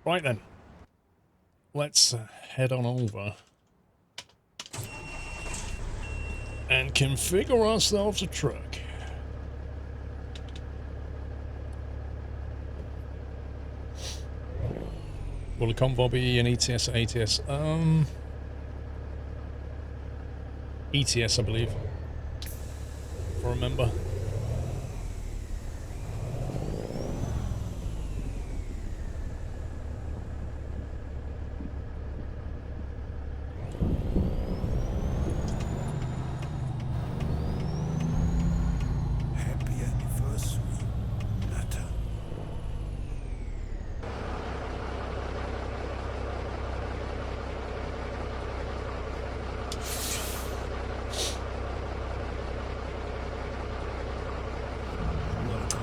Right then. Let's head on over and configure ourselves a truck. Will the convoy be an ETS or ATS? ETS, I believe. If I remember.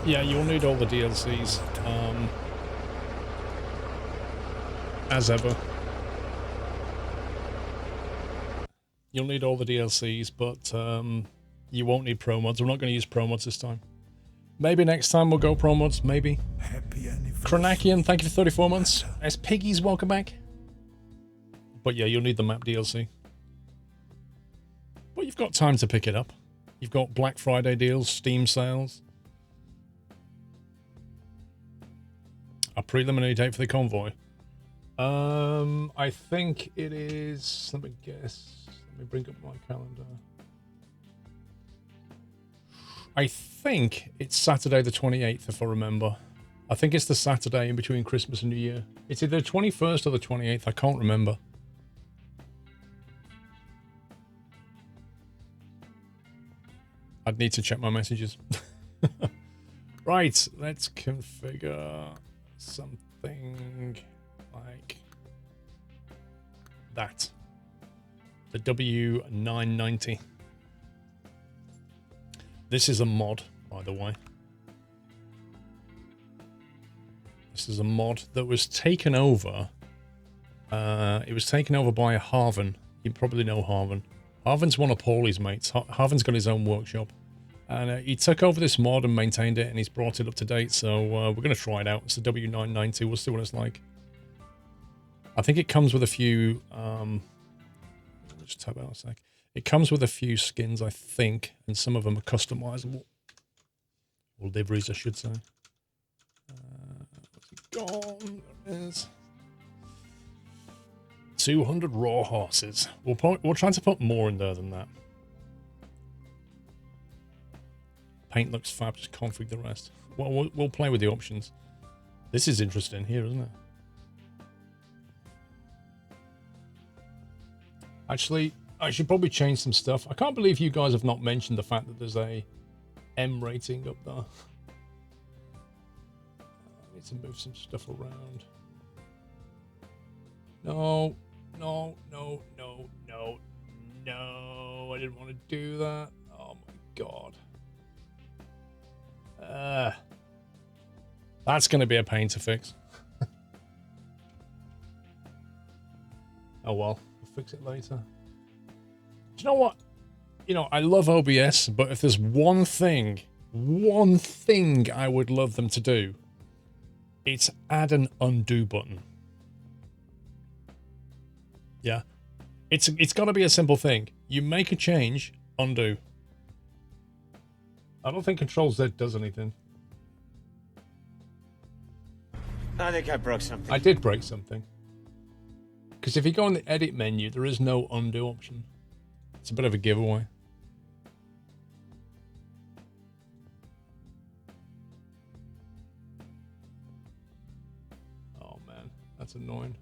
Yeah, you'll need all the DLCs, as ever. You'll need all the DLCs, but you won't need pro mods. We're not going to use pro mods this time. Maybe next time we'll go pro mods, maybe. Kronakian, thank you for 34 months. S Piggies, welcome back. But yeah, you'll need the map DLC. But you've got time to pick it up. You've got Black Friday deals, Steam sales. A preliminary date for the convoy. I think it is, let me guess. Let me bring up my calendar. I think it's Saturday the 28th, if I remember. I think it's the Saturday in between Christmas and New Year. It's either the 21st or the 28th. I can't remember. I'd need to check my messages. Right, let's configure something like that. The W990. This is a mod, by the way. This is a mod that was taken over. It was taken over by Harvin. You probably know Harvin. Harvin's one of Paulie's mates. Harvin's got his own workshop. And he took over this mod and maintained it, and he's brought it up to date. So we're going to try it out. It's the W990. We'll see what it's like. I think it comes with a few... just tap out a sec. It comes with a few skins, I think, and some of them are customizable. Or liveries, I should say. Where's it gone? There it is. 200 raw horses. We'll try to put more in there than that. Paint looks fab, just config the rest. Well, we'll play with the options. This is interesting here, isn't it? Actually, I should probably change some stuff. I can't believe you guys have not mentioned the fact that there's a M rating up there. I need to move some stuff around. No, no, no, no, no, no. I didn't want to do that. Oh my god. That's going to be a pain to fix. Oh well, we'll fix it later. Do you know what? You know, I love OBS, but if there's one thing I would love them to do, it's add an undo button. Yeah. It's got to be a simple thing. You make a change, undo. I don't think Control Z does anything. I think I broke something. I did break something. Because if you go on the edit menu, there is no undo option. It's a bit of a giveaway. Oh man, that's annoying.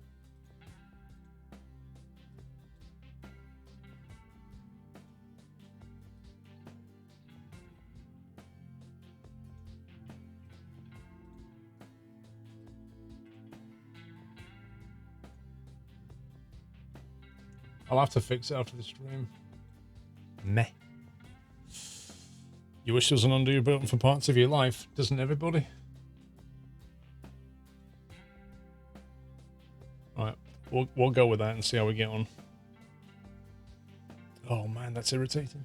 I'll have to fix it after the stream. Meh. You wish there was an undo button for parts of your life, doesn't everybody? Alright, we'll go with that and see how we get on. Oh man, that's irritating.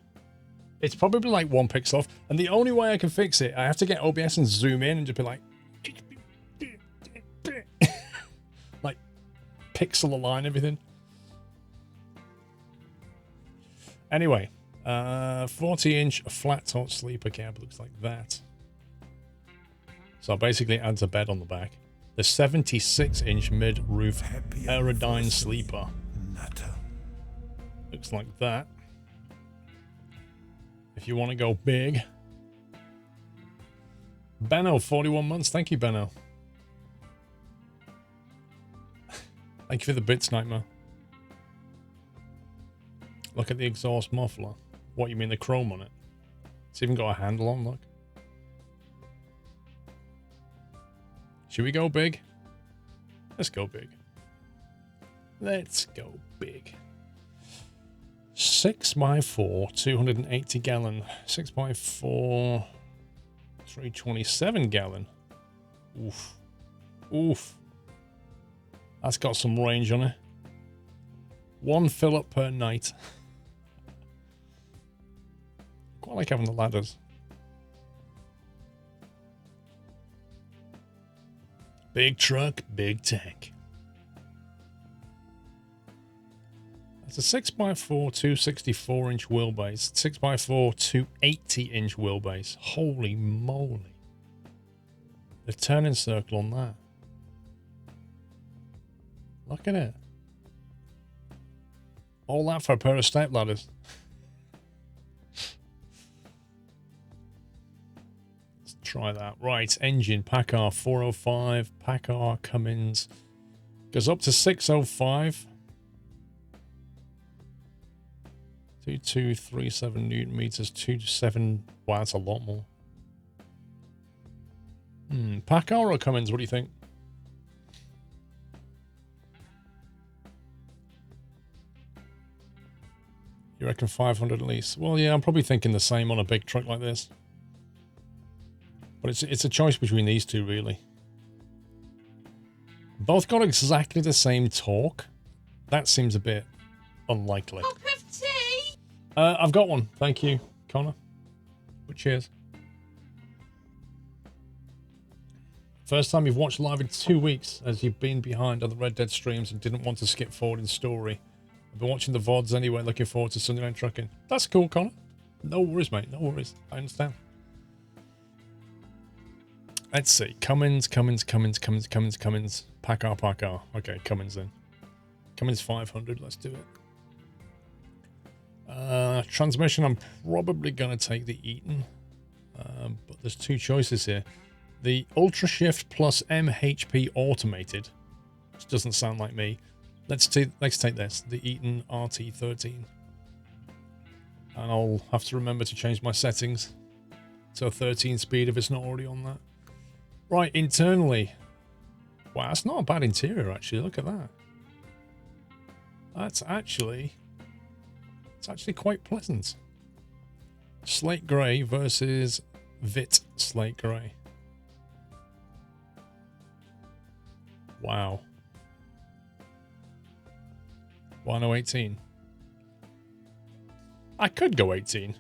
It's probably like 1 pixel off, and the only way I can fix it, I have to get OBS and zoom in and just be like... pixel align everything. Anyway, 40-inch flat top sleeper cab looks like that. So basically it adds a bed on the back. The 76-inch mid-roof Aerodyne sleeper looks like that. If you want to go big. Benno, 41 months. Thank you, Benno. Thank you for the bits, Nightmare. Look at the exhaust muffler. What, you mean the chrome on it? It's even got a handle on, look. Should we go big? Let's go big. Let's go big. 6x4, 280 gallon. 6x4, 327 gallon. Oof. Oof. That's got some range on it. One fill up per night. Quite like having the ladders. Big truck, big tank. That's a 6x4, 264-inch wheelbase. 6x4, 280-inch wheelbase. Holy moly. The turning circle on that. Look at it. All that for a pair of step ladders. Let's try that. Right, engine, Packard 405, Packard Cummins. Goes up to 605. 2237 Newton meters, 27. Wow, that's a lot more. Packard or Cummins, what do you think? You reckon 500 at least? Well, yeah, I'm probably thinking the same on a big truck like this. But it's a choice between these two, really. Both got exactly the same torque. That seems a bit unlikely. Cup of tea? I've got one. Thank you, Connor. But cheers. First time you've watched live in 2 weeks, as you've been behind on the Red Dead streams and didn't want to skip forward in story. I've been watching the VODs anyway, looking forward to Sunday Night Trucking. That's cool, Connor. No worries, mate. No worries. I understand. Let's see. Cummins. Packard. Okay, Cummins then. Cummins 500. Let's do it. Transmission, I'm probably going to take the Eaton. But there's two choices here. The Ultra Shift plus MHP automated, which doesn't sound like me. Let's take this, the Eaton RT13. And I'll have to remember to change my settings to a 13 speed if it's not already on that. Right, internally. Wow, that's not a bad interior, actually. Look at that. It's actually quite pleasant. Slate grey versus Vit slate grey. Wow. 1018. I could go 18.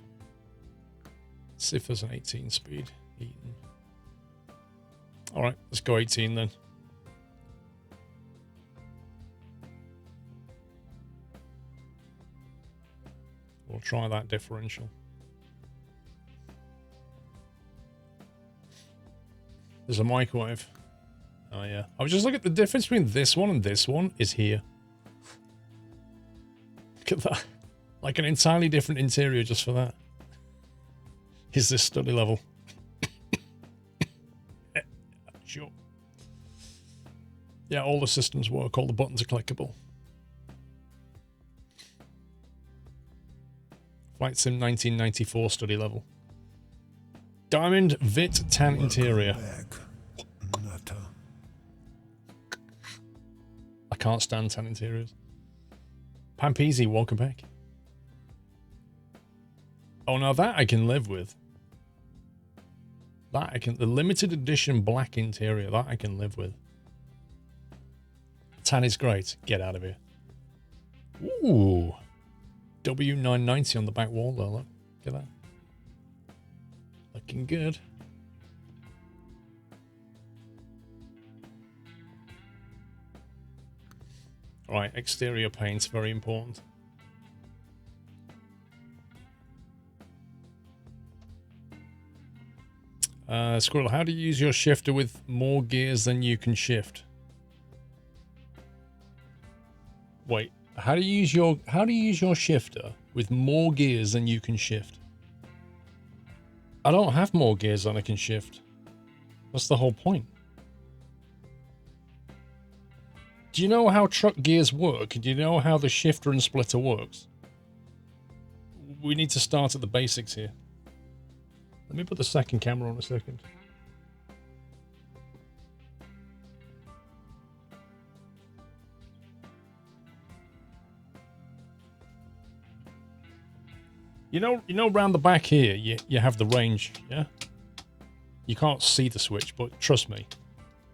Let's see if there's an 18 speed. Eaton. Alright, let's go 18 then. We'll try that differential. There's a microwave. Oh yeah. I was just looking at the difference between this one and this one is here. Look at that. Like an entirely different interior just for that. Is this study level? Yeah, sure. Yeah, all the systems work. All the buttons are clickable. Flight Sim 1994 study level. Diamond Vit tan interior. I can't stand tan interiors. Pampezi, welcome back. Oh, now that I can live with. That I can. The limited edition black interior, that I can live with. Tan is great. Get out of here. Ooh. W990 on the back wall though, look. Look at that. Looking good. Right, exterior paint's very important. Squirrel, how do you use your shifter with more gears than you can shift? Wait, how do you use your shifter with more gears than you can shift? I don't have more gears than I can shift. That's the whole point. Do you know how truck gears work? Do you know how the shifter and splitter works? We need to start at the basics here. Let me put the second camera on a second. You know, around the back here, you have the range, yeah? You can't see the switch, but trust me,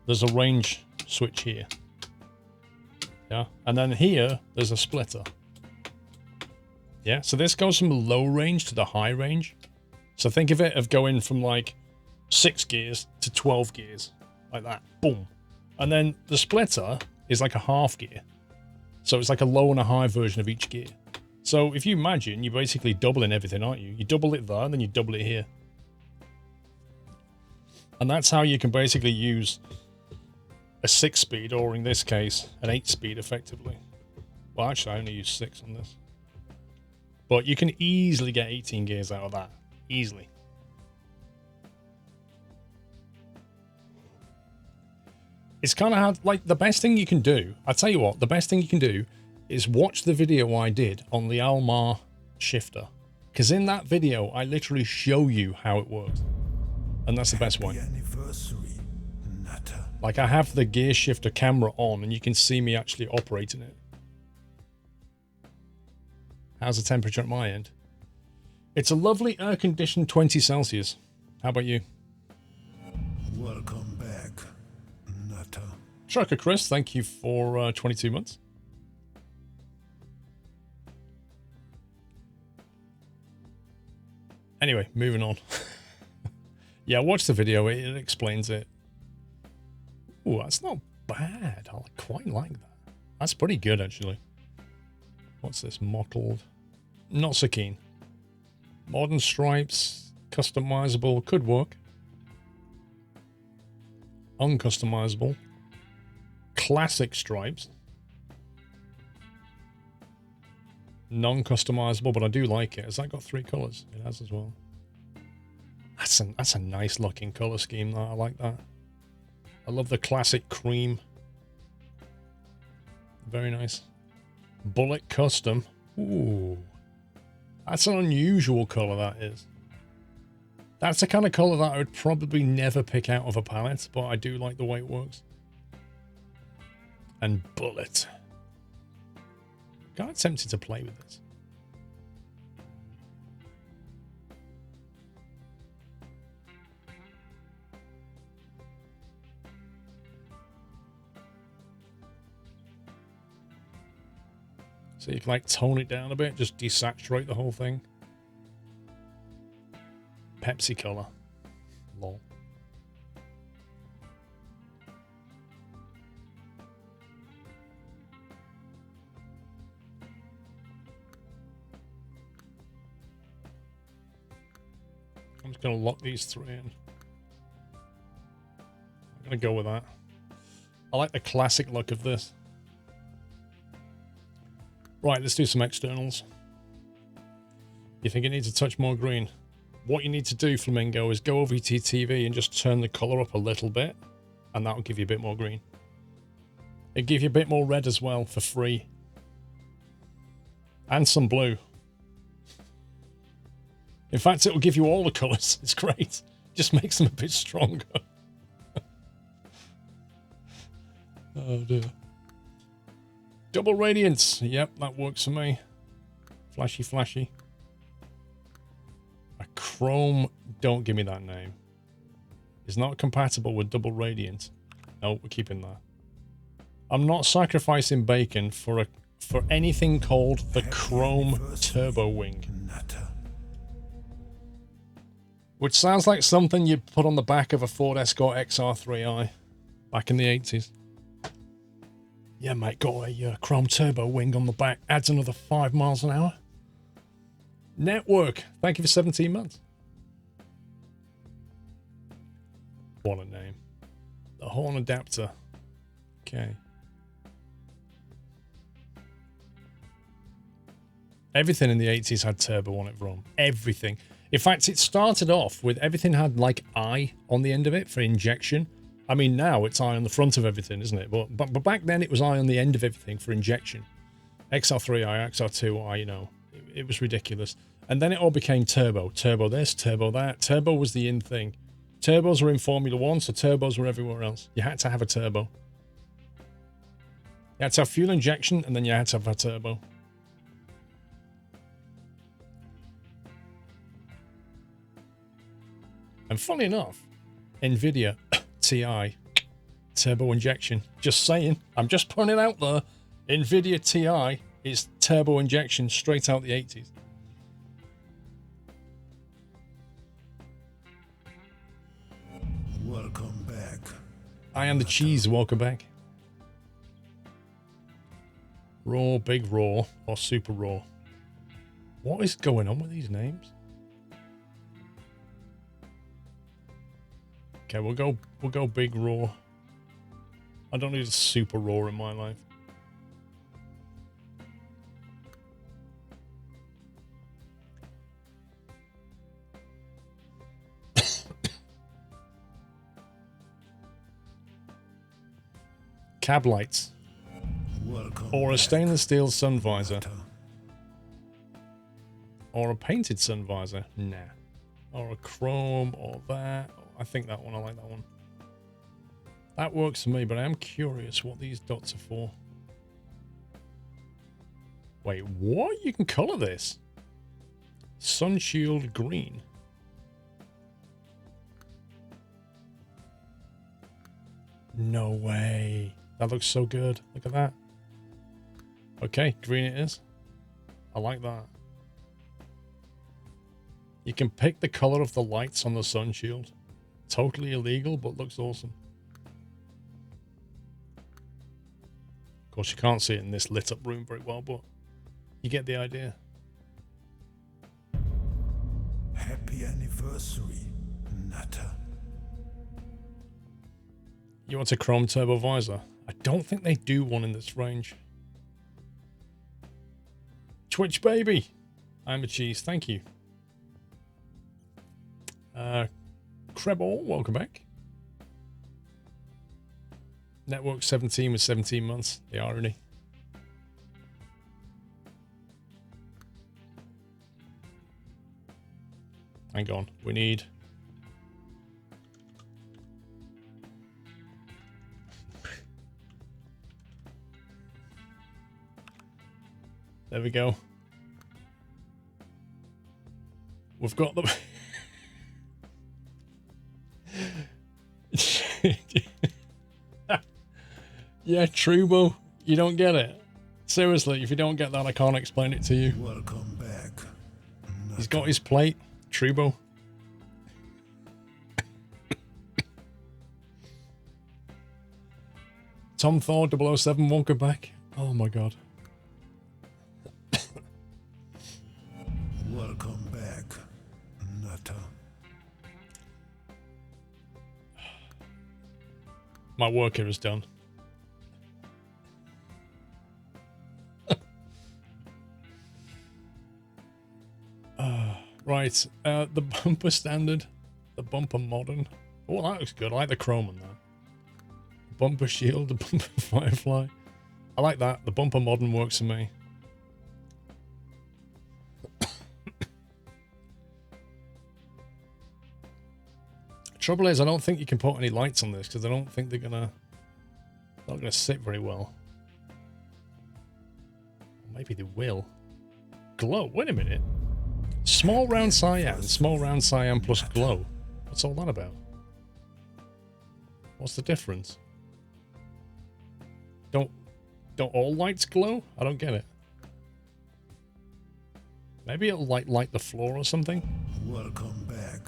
there's a range switch here. Yeah, and then here, there's a splitter. Yeah, so this goes from the low range to the high range. So think of it of going from like 6 gears to 12 gears, like that, boom. And then the splitter is like a half gear. So it's like a low and a high version of each gear. So if you imagine, you're basically doubling everything, aren't you? You double it there, and then you double it here. And that's how you can basically use a 6-speed, or in this case, an 8-speed effectively. Well, actually, I only use 6 on this. But you can easily get 18 gears out of that. Easily. It's kind of hard. Like, the best thing you can do, I tell you what, the best thing you can do is watch the video I did on the Almar shifter. Because in that video, I literally show you how it works. And that's the best way. Like, I have the gear shifter camera on, and you can see me actually operating it. How's the temperature at my end? It's a lovely air-conditioned 20 Celsius. How about you? Welcome back, Nutter. Trucker Chris, thank you for 22 months. Anyway, moving on. Yeah, watch the video. It explains it. Ooh, that's not bad. I quite like that. That's pretty good, actually. What's this? Mottled. Not so keen. Modern stripes. Customizable. Could work. Uncustomizable. Classic stripes. Non-customizable, but I do like it. Has that got 3 colors? It has as well. That's a nice looking color scheme. That I like that. I love the classic cream. Very nice. Bullet custom. Ooh, that's an unusual color. That is. That's the kind of color that I would probably never pick out of a palette, but I do like the way it works. And bullet. Kind of tempted to play with this. So you can like tone it down a bit, just desaturate the whole thing. Pepsi color. Lol. I'm just going to lock these 3 in. I'm going to go with that. I like the classic look of this. Right, let's do some externals. You think it needs a touch more green? What you need to do, Flamingo, is go over to your TV and just turn the color up a little bit, and that'll give you a bit more green. It'll give you a bit more red as well for free. And some blue. In fact, it'll give you all the colors. It's great. Just makes them a bit stronger. Oh dear. Double radiance. Yep, that works for me. Flashy, flashy. A chrome. Don't give me that name. It's not compatible with double radiant. No, we're keeping that. I'm not sacrificing bacon for anything called the Chrome Turbo Wing. Which sounds like something you'd put on the back of a Ford Escort XR3i back in the 80s. Yeah, mate, got a chrome turbo wing on the back. Adds another 5 miles an hour. Network, thank you for 17 months. What a name. The horn adapter. Okay. Everything in the 80s had turbo on it, Ron. Everything. In fact, it started off with everything had like I on the end of it for injection. I mean, now it's I on the front of everything, isn't it? But back then it was I on the end of everything for injection. XR3i, XR2i, you know. It was ridiculous. And then it all became turbo. Turbo this, turbo that. Turbo was the in thing. Turbos were in Formula 1, so turbos were everywhere else. You had to have a turbo. You had to have fuel injection, and then you had to have a turbo. And funny enough, NVIDIA TI turbo injection. Just saying. I'm just putting it out there. NVIDIA TI is turbo injection straight out the 80s. Welcome back. I am the cheese. Welcome back. Raw, big raw, or super raw. What is going on with these names? Okay, we'll go big raw. I don't need a super raw in my life. Cab lights. Welcome Or a back. stainless steel sun visor. Or a painted sun visor. Nah. Or a chrome or that. I think that one. I like that one. That works for me, but I am curious what these dots are for. Wait, what? You can color this? Sun shield green. No way. That looks so good. Look at that. Okay, green it is. I like that. You can pick the color of the lights on the sun shield. Totally illegal, but looks awesome. Of course, you can't see it in this lit up room very well, but you get the idea. Happy anniversary, Nutter. You want a chrome turbo visor? I don't think they do one in this range. Twitch baby. I'm a cheese. Thank you. Kreball, welcome back. Network 17 with 17 months. The irony. Hang on. We need... There we go. We've got them. Yeah, Trubo. You don't get it. Seriously, if you don't get that, I can't explain it to you. Welcome back. He's got his plate. Trubo. Tom Thor 007, welcome back. Oh my god. Welcome back, Nutter. My work here is done. Right, the bumper standard, the bumper modern. Oh, that looks good. I like the chrome on that. Bumper shield, the bumper firefly. I like that. The bumper modern works for me. Trouble is, I don't think you can put any lights on this because I don't think they're not gonna sit very well. Maybe they will. Glow. Wait a minute. Small round cyan plus glow. What's all that about? What's the difference? Don't all lights glow? I don't get it. Maybe it'll light the floor or something. Welcome back,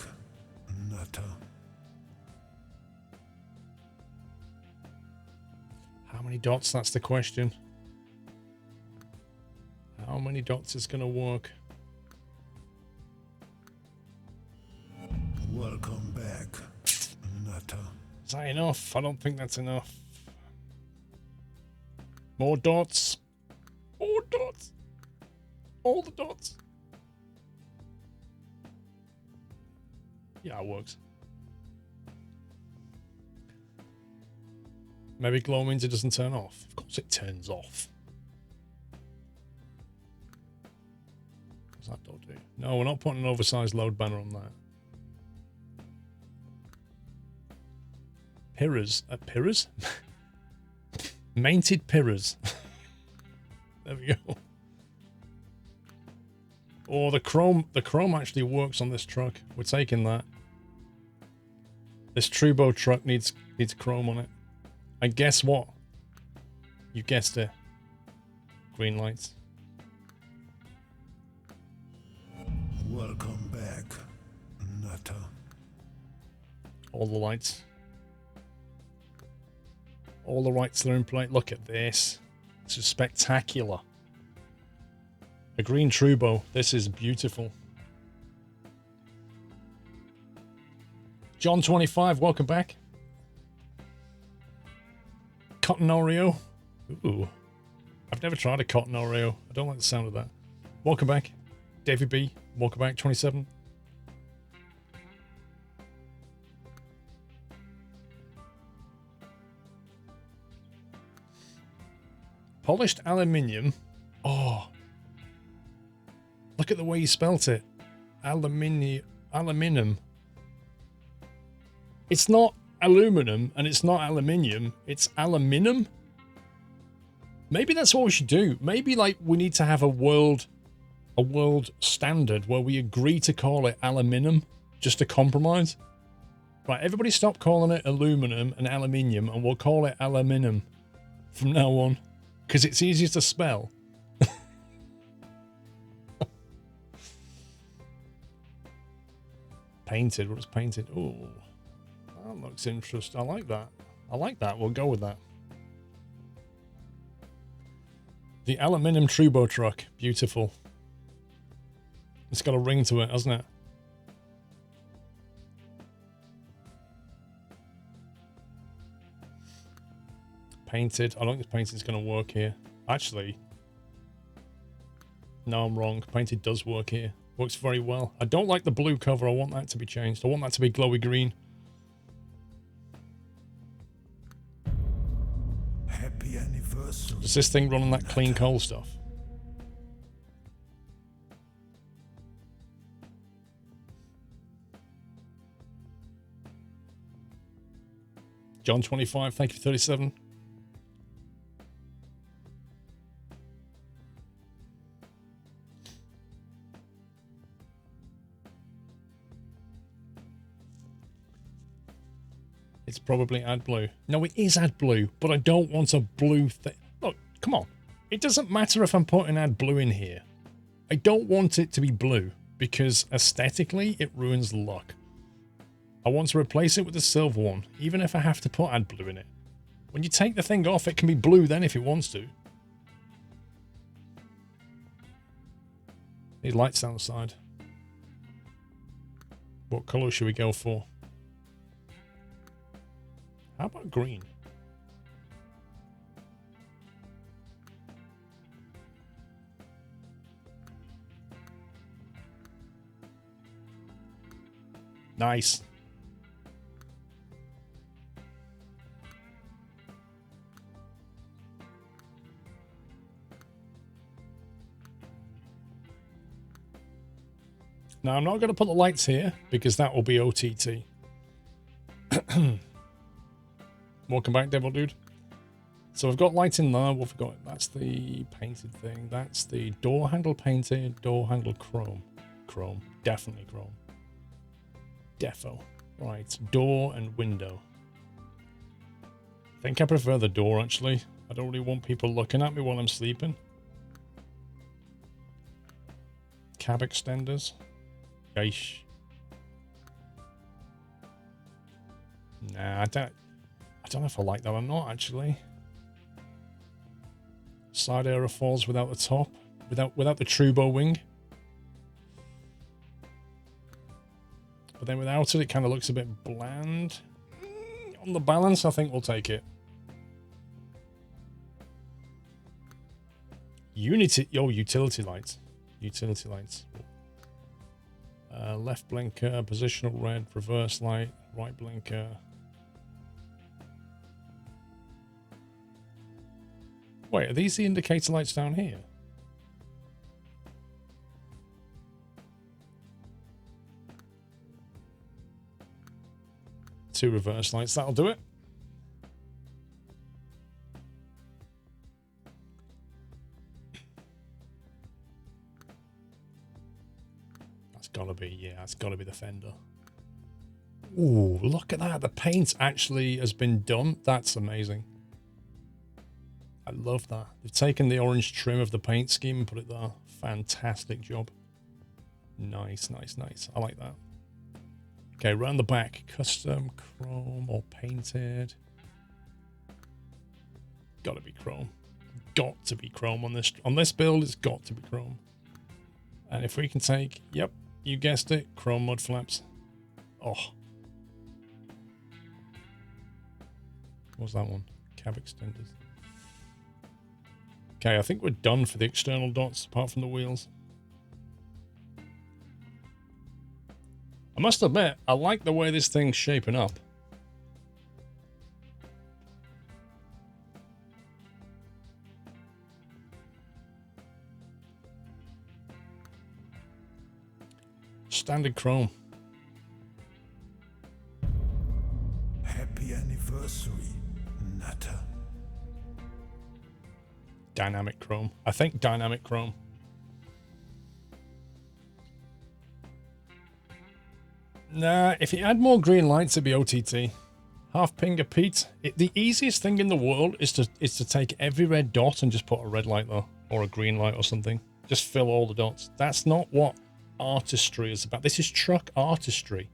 Nutter. How many dots? That's the question. How many dots is going to work? Welcome back, Nutter. Is that enough? I don't think that's enough. More dots. More dots. All the dots. Yeah, it works. Maybe glow means it doesn't turn off. Of course it turns off. What's that dot do? No, we're not putting an oversized load banner on that. Pirras. Pirras? Mainted Pirras. There we go. Oh, the chrome actually works on this truck. We're taking that. This Trubo truck needs chrome on it. And guess what? You guessed it. Green lights. Welcome back, Nutter. All the lights. All the lights are in play. Look at this. This is spectacular. A green Trubo. This is beautiful. John25, welcome back. Cotton Oreo. Ooh. I've never tried a cotton Oreo. I don't like the sound of that. Welcome back. David B. Welcome back. 27. Polished aluminium. Oh. Look at the way you spelt it. Aluminium. It's not aluminum and it's not aluminium. It's aluminum. Maybe that's what we should do. Maybe like we need to have a world standard where we agree to call it aluminum just to compromise. Right, everybody stop calling it aluminum and aluminium and we'll call it aluminum from now on because it's easier to spell. Painted. What is painted? Oh, that looks interesting. I like that. I like that. We'll go with that. The aluminium Trubo truck. Beautiful. It's got a ring to it, hasn't it? Painted. I don't think painted is going to work here. Actually, no, I'm wrong. Painted does work here. Works very well. I don't like the blue cover. I want that to be changed. I want that to be glowy green. Happy anniversary. Does this thing run on that clean coal stuff? John 25, thank you, 37. It's probably AdBlue. No, it is AdBlue, but I don't want a blue thing. Look, come on. It doesn't matter if I'm putting AdBlue in here. I don't want it to be blue because aesthetically it ruins the look. I want to replace it with a silver one, even if I have to put AdBlue in it. When you take the thing off, it can be blue then if it wants to. These lights down the side. What colour should we go for? How about green? Nice. Now, I'm not going to put the lights here because that will be OTT. Welcome back, Devil Dude. So we've got lights in there. What have we got? That's the painted thing. That's the door handle painted, door handle chrome. Chrome. Definitely chrome. Defo. Right. Door and window. I think I prefer the door, actually. I don't really want people looking at me while I'm sleeping. Cab extenders. Yeesh. Nah, I don't know if I like that or not, actually. Side aerofoils without the top, without the Trubo wing. But then without it, it kind of looks a bit bland. On the balance, I think we'll take it. Utility lights. Utility lights. Left blinker, positional red, reverse light, right blinker. Wait, are these the indicator lights down here? Two reverse lights, that'll do it. That's gotta be, yeah, that's gotta be the fender. Ooh, look at that. The paint actually has been done. That's amazing. I love that. They've taken the orange trim of the paint scheme and put it there. Fantastic job. Nice, nice, nice. I like that. Okay, round the back. Custom, chrome, or painted. Gotta be chrome. Got to be chrome on this build. It's got to be chrome. And if we can take, yep, you guessed it, chrome mud flaps. Oh. What's that one? Cab extenders. Okay, I think we're done for the external dots, apart from the wheels. I must admit, I like the way this thing's shaping up. Standard chrome. Happy anniversary, Nutter. Dynamic chrome. I think dynamic chrome. Nah, if you add more green lights, it'd be OTT. Half Pinger Pete. The easiest thing in the world is to take every red dot and just put a red light there, or a green light or something. Just fill all the dots. That's not what artistry is about. This is truck artistry.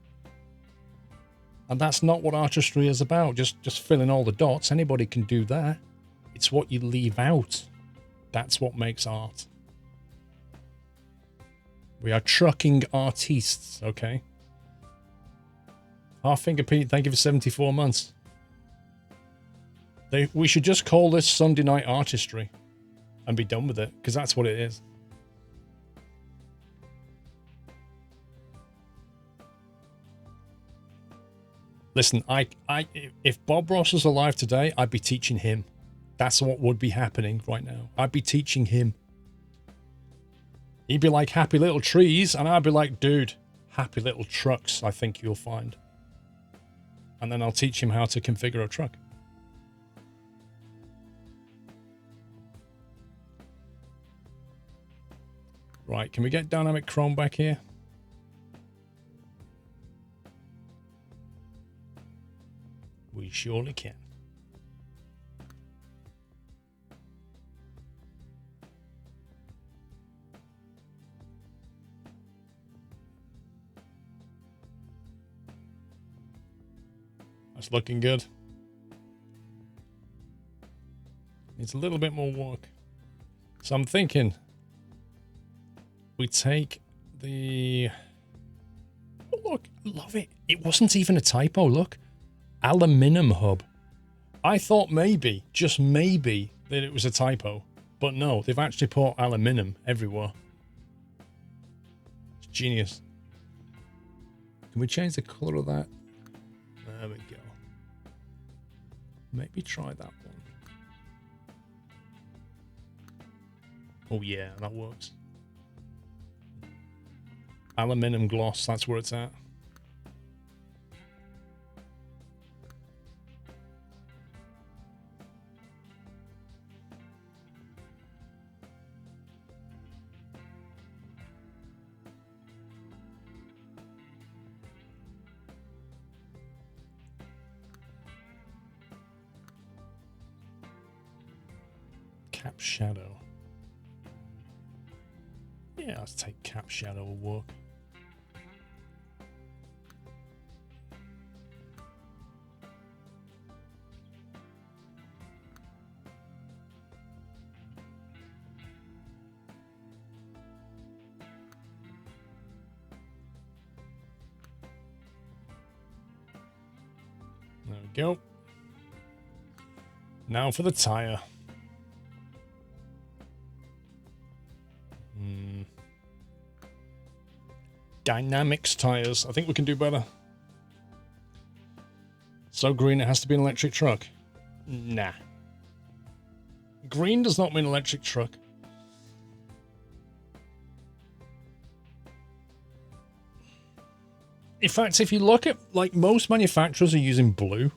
And that's not what artistry is about. Just filling all the dots. Anybody can do that. It's what you leave out. That's what makes art. We are trucking artistes, okay? Half Finger Pete, thank you for 74 months. We should just call this Sunday Night Artistry and be done with it, because that's what it is. Listen, if Bob Ross was alive today, I'd be teaching him. That's what would be happening right now. I'd be teaching him. He'd be like, happy little trees, and I'd be like, dude, happy little trucks, I think you'll find. And then I'll teach him how to configure a truck. Right, can we get dynamic chrome back here? We surely can. That's looking good. Needs a little bit more work. So I'm thinking we take the... Oh, look, love it. It wasn't even a typo, look. Aluminum hub. I thought maybe, just maybe, that it was a typo. But no, they've actually put aluminum everywhere. It's genius. Can we change the color of that? There we go. Maybe try that one. Oh yeah, that works. Aluminum gloss, that's where it's at. Cap shadow. Yeah, let's take cap shadow will work. go. Now for the tire. Dynamics tires. I think we can do better. So green, it has to be an electric truck. Nah. Green does not mean electric truck. In fact, if you look at, like, most manufacturers are using blue.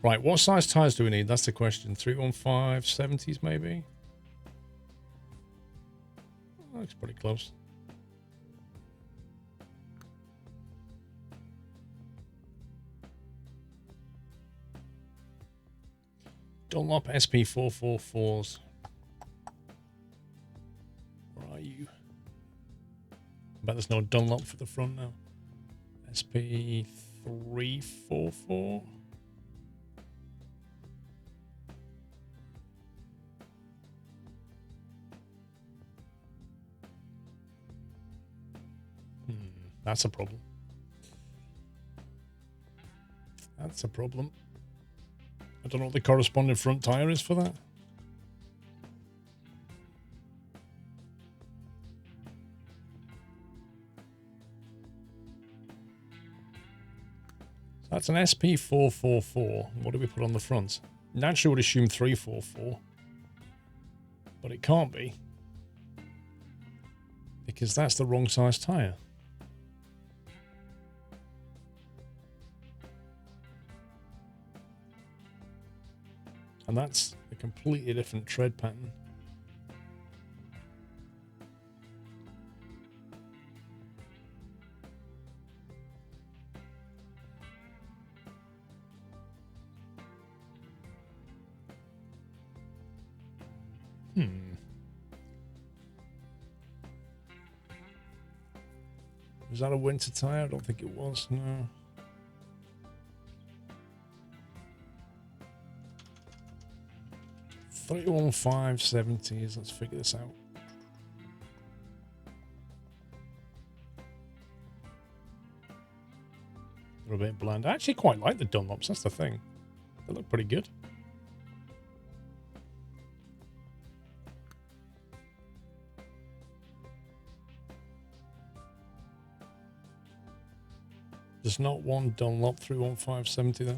Right, what size tires do we need? That's the question. 315 70s maybe? Looks pretty close. Dunlop SP444s. Where are you? I bet there's no Dunlop for the front now. SP344. That's a problem. That's a problem. I don't know what the corresponding front tire is for that. So that's an SP444. What do we put on the front? Naturally would assume 344. But it can't be. Because that's the wrong size tire. And that's a completely different tread pattern. Was that a winter tire? I don't think it was, no. $315.70s. Let's figure this out. They're a bit bland. I actually quite like the Dunlops, that's the thing. They look pretty good. There's not one Dunlop 315.70 though.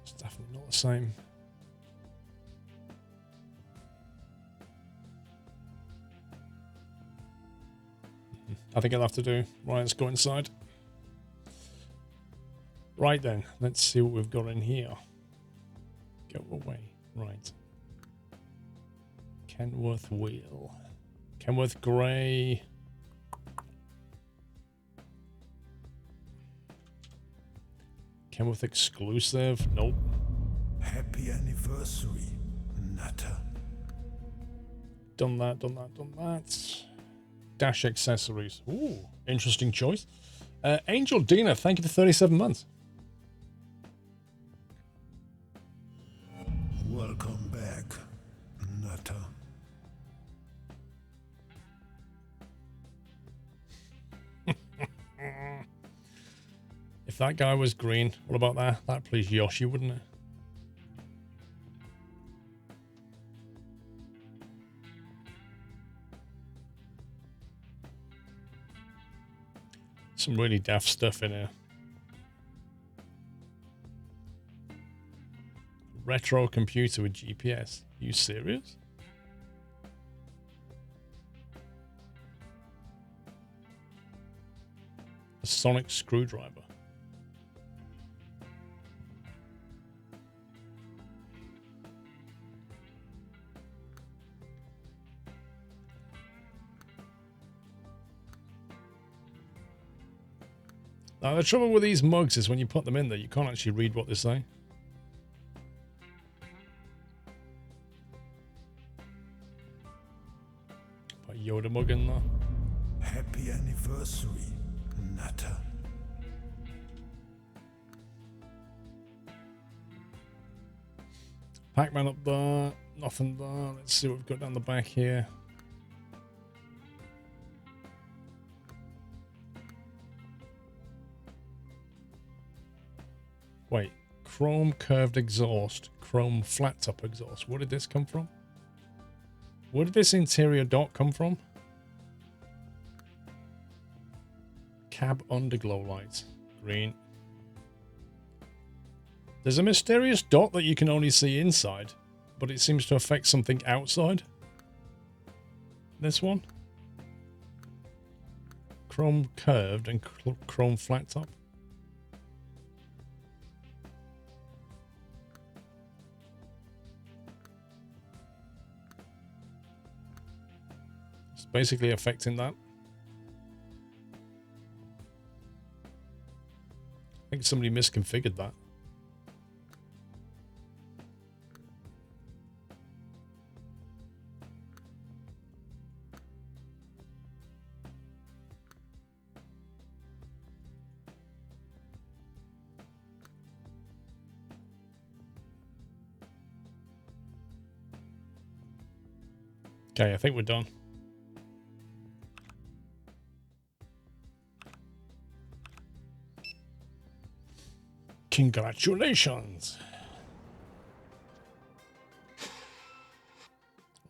It's definitely not the same. I think I'll have to do. Right, let's go inside. Right then, let's see what we've got in here. Go away. Right. Kenworth wheel. Kenworth grey. Kenworth exclusive. Nope. Happy anniversary, Nutter. Done that, done that, done that. Dash accessories. Ooh, interesting choice. Angel Dina, thank you for 37 months. Welcome back, Nutter. If that guy was green, what about that? That'd please Yoshi, wouldn't it? Some really daft stuff in here. Retro computer with GPS. Are you serious? A sonic screwdriver. Now, the trouble with these mugs is when you put them in there, you can't actually read what they say. Put a Yoda mug in there. Happy anniversary, Nutter. Pac-Man up there. Nothing there. Let's see what we've got down the back here. Wait. Chrome curved exhaust. Chrome flat top exhaust. Where did this come from? Where did this interior dot come from? Cab underglow lights. Green. There's a mysterious dot that you can only see inside, but it seems to affect something outside. This one. Chrome curved and chrome flat top. It's basically affecting that. I think somebody misconfigured that. Okay, I think we're done. Congratulations.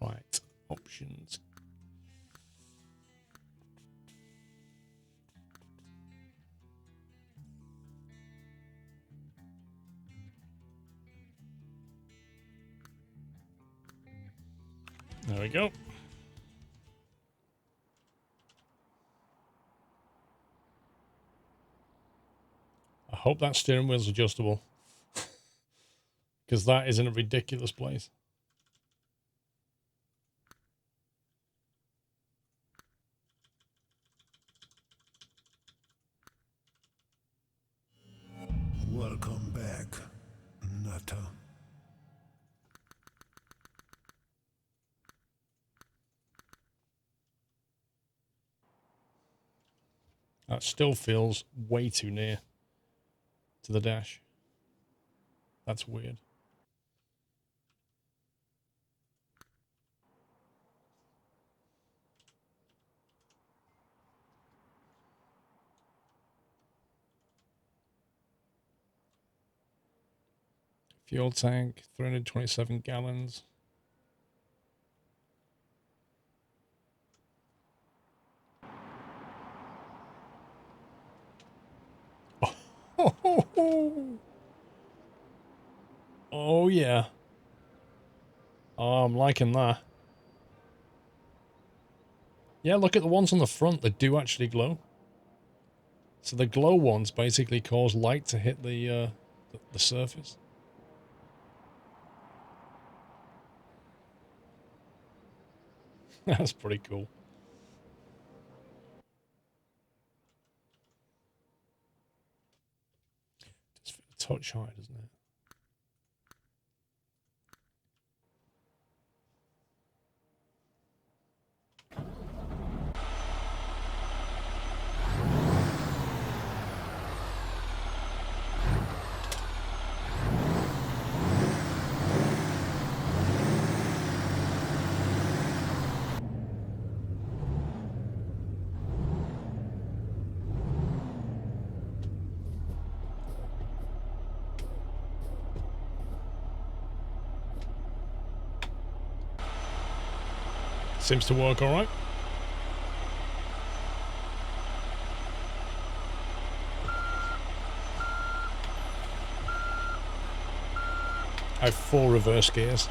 Right, options. There we go. I hope that steering wheel's adjustable. Because that is in a ridiculous place. Welcome back, Nutter. That still feels way too near to the dash. That's weird. Fuel tank, 327 gallons. Oh yeah. Oh, I'm liking that. Yeah, look at the ones on the front that do actually glow. So the glow ones basically cause light to hit the surface. That's pretty cool. Just feel a touch high, doesn't it? Seems to work all right. I have 4 reverse gears.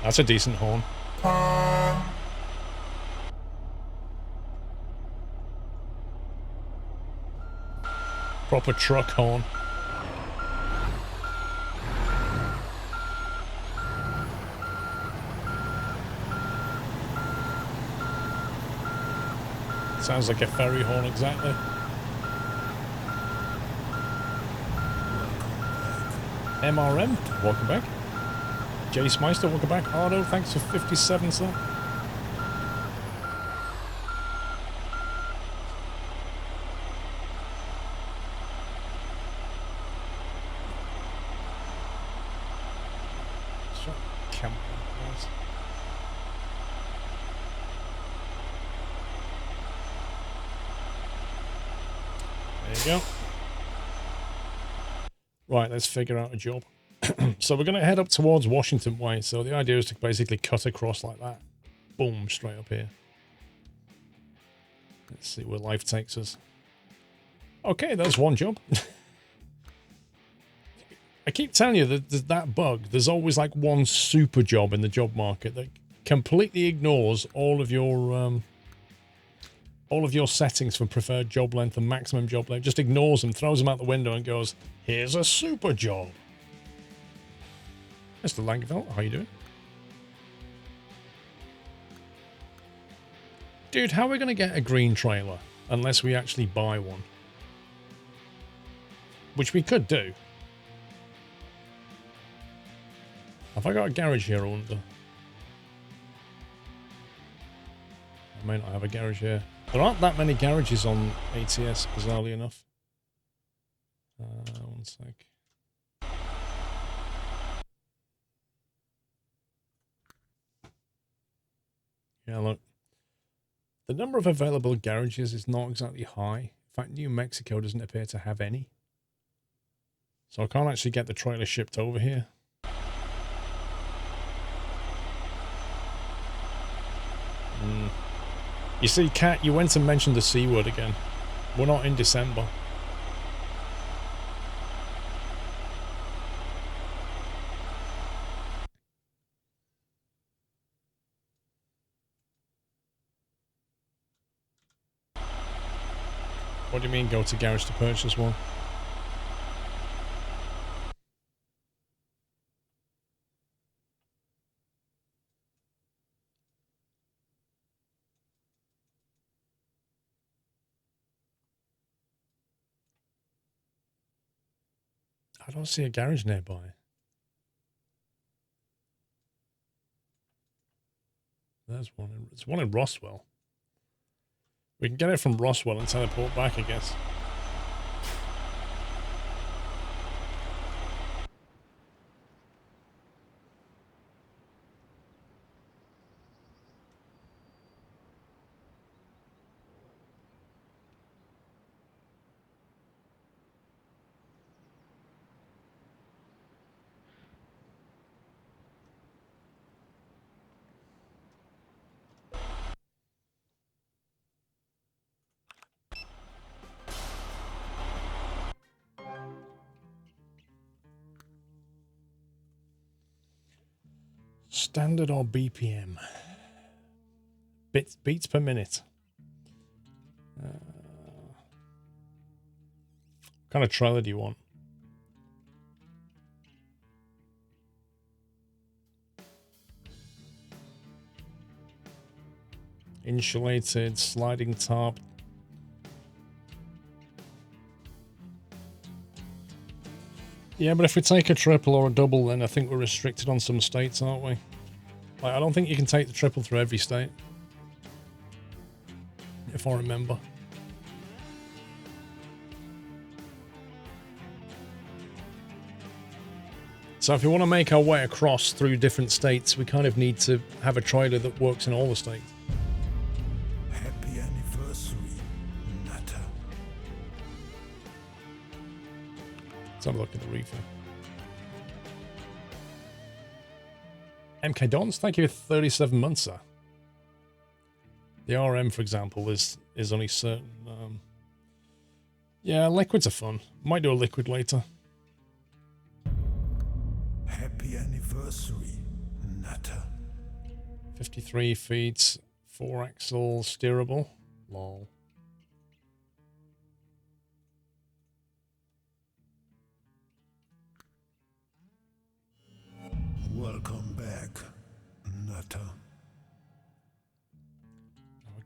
That's a decent horn. Proper truck horn. Sounds like a ferry horn exactly. MRM, welcome back. Jace Meister, welcome back. Ardo, thanks for 57, sir. There you go. Right, let's figure out a job. So we're going to head up towards Washington Way. So the idea is to basically cut across like that. Boom, straight up here. Let's see where life takes us. Okay, there's one job. I keep telling you that there's that bug. There's always like one super job in the job market that completely ignores all of your settings for preferred job length and maximum job length. Just ignores them, throws them out the window and goes, here's a super job. Mr. Langeveld, how you doing? Dude, how are we going to get a green trailer unless we actually buy one? Which we could do. Have I got a garage here or under? I may not have a garage here. There aren't that many garages on ATS, bizarrely enough. One sec. Yeah, look. The number of available garages is not exactly high. In fact, New Mexico doesn't appear to have any. So I can't actually get the trailer shipped over here. You see, Kat, you went and mentioned the C word again. We're not in December. What do you mean, go to garage to purchase one? I don't see a garage nearby. There's one. It's one in Roswell. We can get it from Roswell and teleport back, I guess. Standard or BPM? Beats per minute. What kind of trailer do you want? Insulated, sliding tarp. Yeah, but if we take a triple or a double, then I think we're restricted on some states, aren't we? Like, I don't think you can take the triple through every state. If I remember. So if we want to make our way across through different states, we kind of need to have a trailer that works in all the states. Happy anniversary, Nutter. Let's have a look at the reefer. MK Dons, thank you for 37 months, sir. The RM, for example, is only certain. Yeah, liquids are fun. Might do a liquid later. Happy anniversary, Nutter. 53 feet, 4-axle steerable. Lol. Welcome back, Nutter.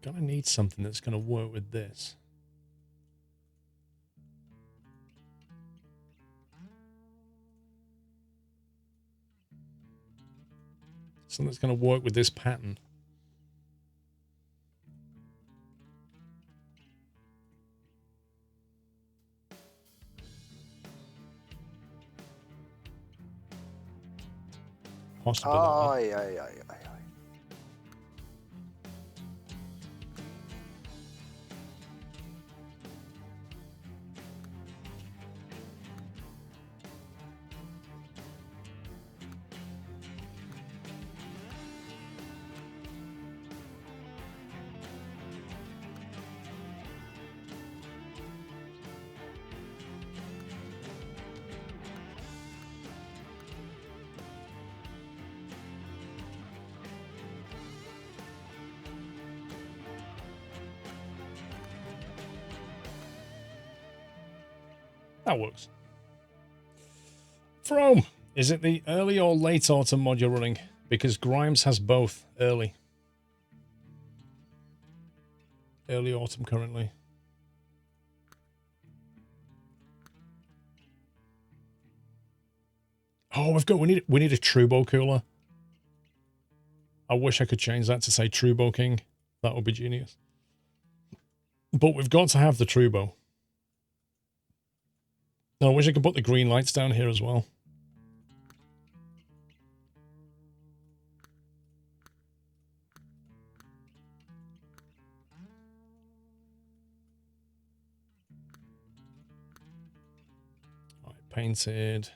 We're going to need something that's going to work with this. Something that's going to work with this pattern. Possibly that one. Aye, aye, aye, aye, aye. That works. From, is it the early or late autumn mod you're running? Because Grimes has both early. Early autumn currently. Oh, we need a Trubo cooler. I wish I could change that to say Trubo King. That would be genius. But we've got to have the Trubo. No, I wish I could put the green lights down here as well. All right, painted.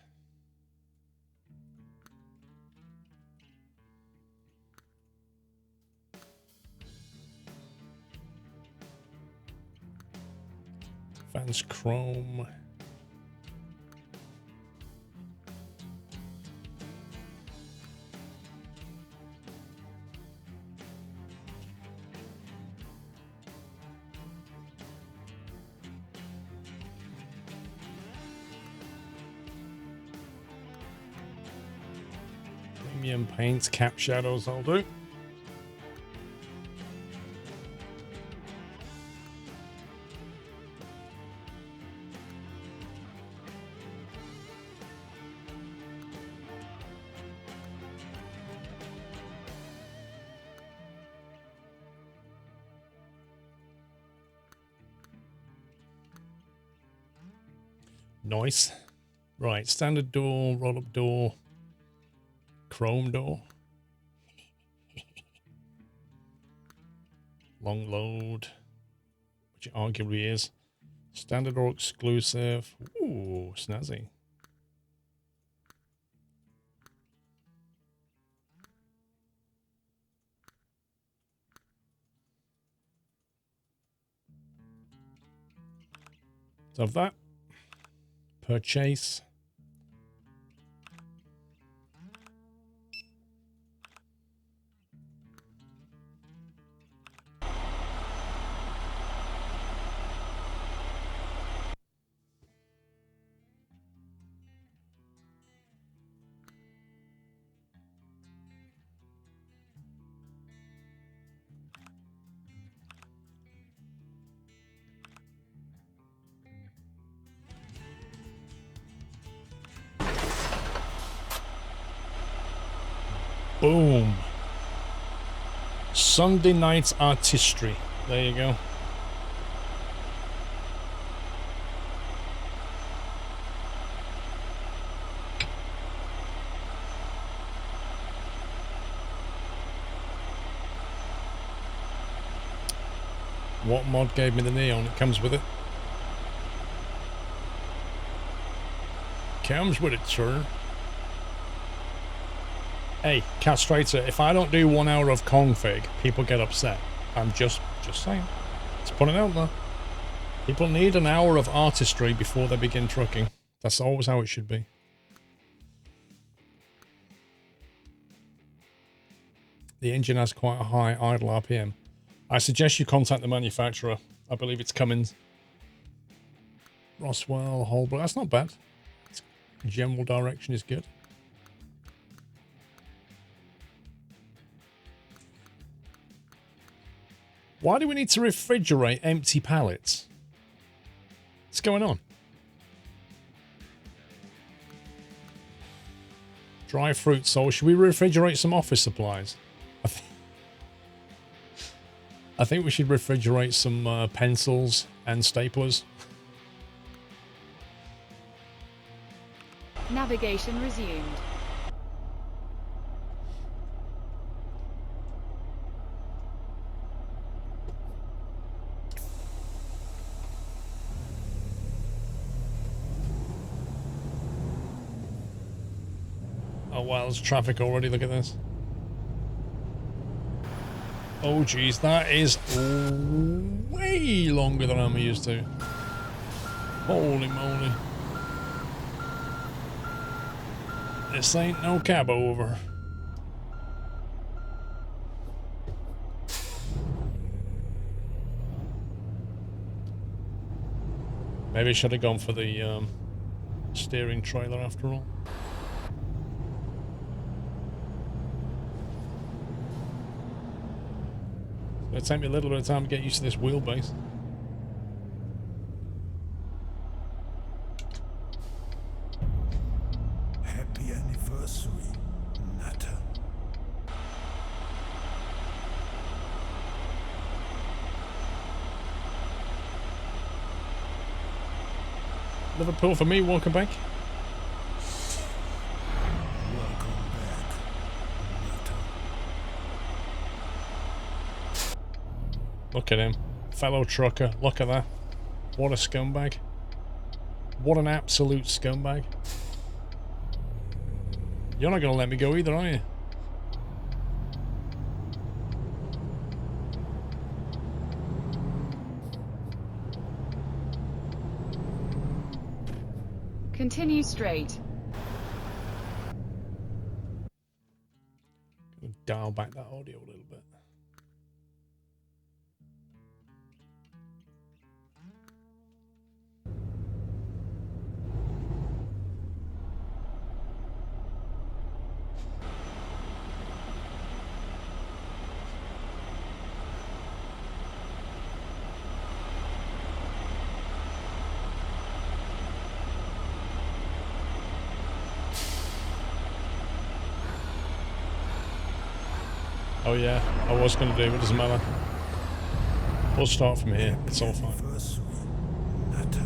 Fans chrome. Premium paints, cap shadows, I'll do. Nice. Right, standard door, roll-up door, chrome door. Long load, which it arguably is. Standard or exclusive. Ooh, snazzy. So of that. Purchase. Boom. Sunday night artistry. There you go. What mod gave me the neon? It comes with it. Comes with it, sir. Hey, Castrator, if I don't do 1 hour of config, people get upset. I'm just saying. Let's put it out there. People need an hour of artistry before they begin trucking. That's always how it should be. The engine has quite a high idle RPM. I suggest you contact the manufacturer. I believe it's Cummins. Roswell, Holbrook. That's not bad. Its general direction is good. Why do we need to refrigerate empty pallets? What's going on? Dry fruit. So should we refrigerate some office supplies? I think we should refrigerate some pencils and staplers. Navigation resumed. Oh wow, there's traffic already, look at this. Oh geez, that is way longer than I'm used to. Holy moly. This ain't no cab over. Maybe I should have gone for the steering trailer after all. It'll take me a little bit of time to get used to this wheelbase. Happy anniversary, Nutter. Liverpool for me, welcome back. Welcome back, Nutter. Look at him. Fellow trucker, look at that. What a scumbag. What an absolute scumbag. You're not going to let me go either, are you? Continue straight. Gonna dial back that audio a little bit. Oh yeah, I was going to do it, doesn't matter. We'll start from here, it's all fine. Anniversary, Nutter.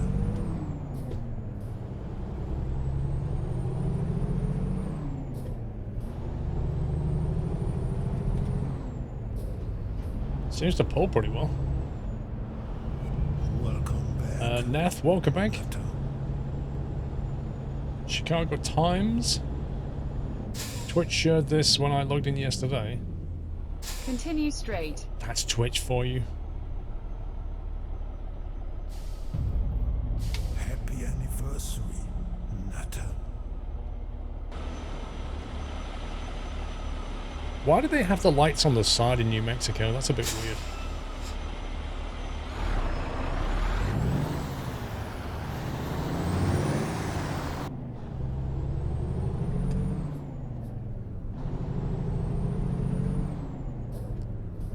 Seems to pull pretty well. Welcome back, Nath, welcome back. Nutter. Chicago Times. Twitch shared this when I logged in yesterday. Continue straight. That's Twitch for you. Happy anniversary, Nutter. Why do they have the lights on the side in New Mexico? That's a bit weird.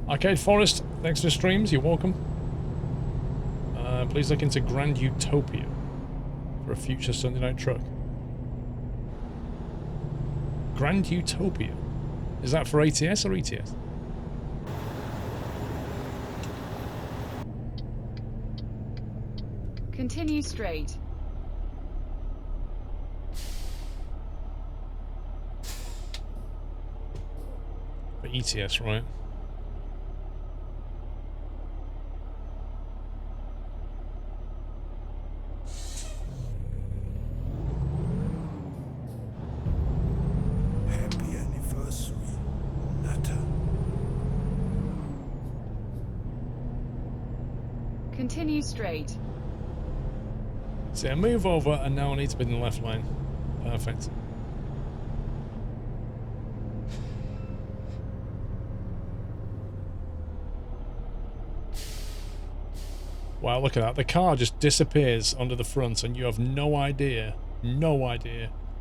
Arcade Forest, thanks for the streams, you're welcome. Please look into Grand Utopia for a future Sunday night truck. Grand Utopia? Is that for ATS or ETS? Continue straight. For ETS, right? Happy anniversary, Nutter. Continue straight. See, I move over and now I need to be in the left lane. Perfect. Wow, look at that. The car just disappears under the front and you have no idea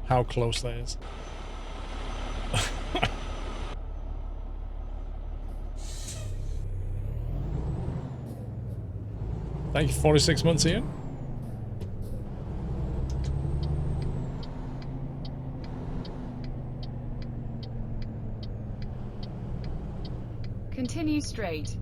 how close that is. Thank you, 46 months, Ian. Continue straight.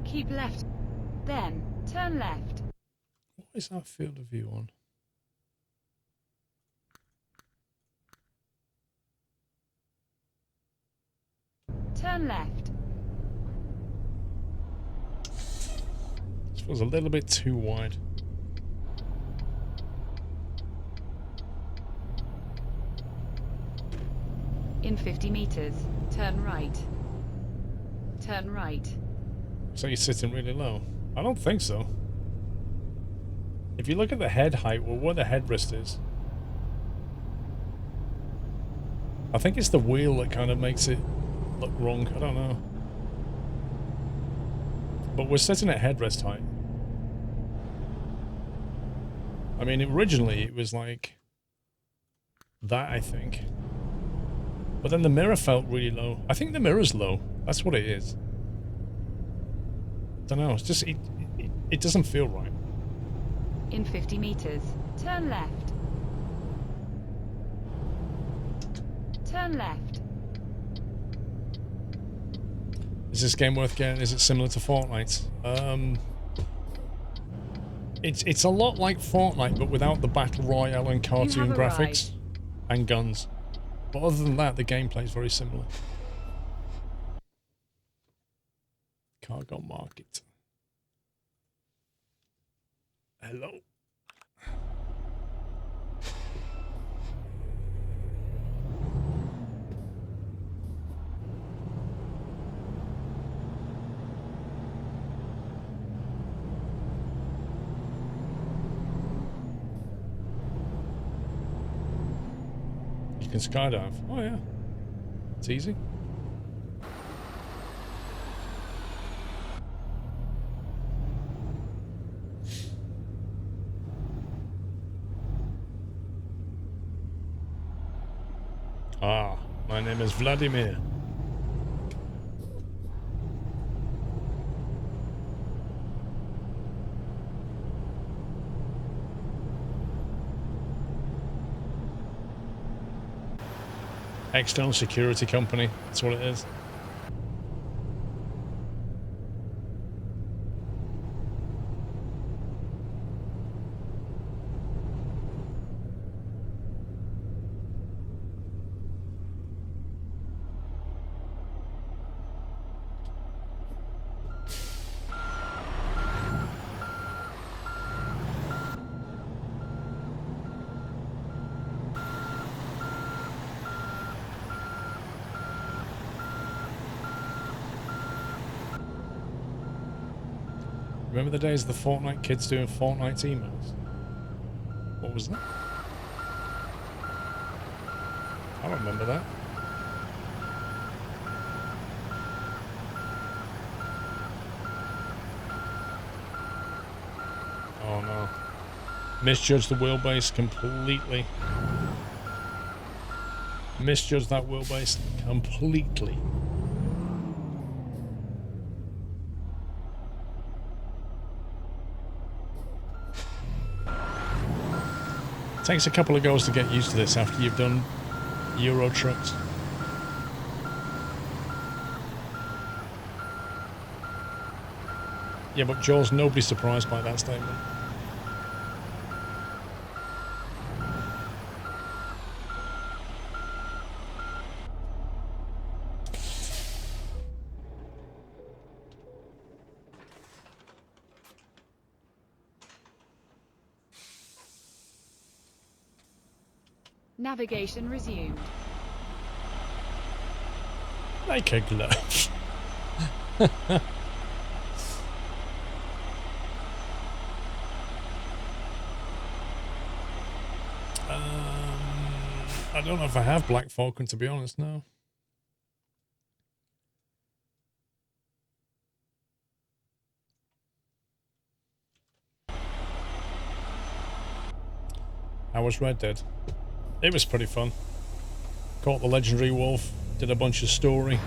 Keep left. Then, turn left. What is our field of view on? Turn left. This was a little bit too wide. In 50 meters, turn right. Turn right. So you're sitting really low? I don't think so. If you look at the head height, well, where the headrest is, I think it's the wheel that kind of makes it look wrong. I don't know. But we're sitting at headrest height. I mean, originally it was like that, I think. But then the mirror felt really low. I think the mirror's low. That's what it is. I don't know. It's just, it doesn't feel right. In 50 meters, turn left. Turn left. Is this game worth getting? Is it similar to Fortnite? It's a lot like Fortnite, but without the battle royale and cartoon graphics and guns. But other than that, the gameplay is very similar. Cargo market. Hello. You can skydive. Oh yeah. It's easy. Ah, my name is Vladimir. External security company, that's what it is. Remember the days of the Fortnite kids doing Fortnite emails? What was that? I don't remember that. Oh no. Misjudged the wheelbase completely. Misjudged that wheelbase completely. Takes a couple of goes to get used to this after you've done Euro trucks. Yeah, but Joel's nobody's surprised by that statement. Navigation resumed. Like a glove. I don't know if I have Black Falcon, to be honest, no. How was Red Dead? It was pretty fun. Caught the legendary wolf, did a bunch of story.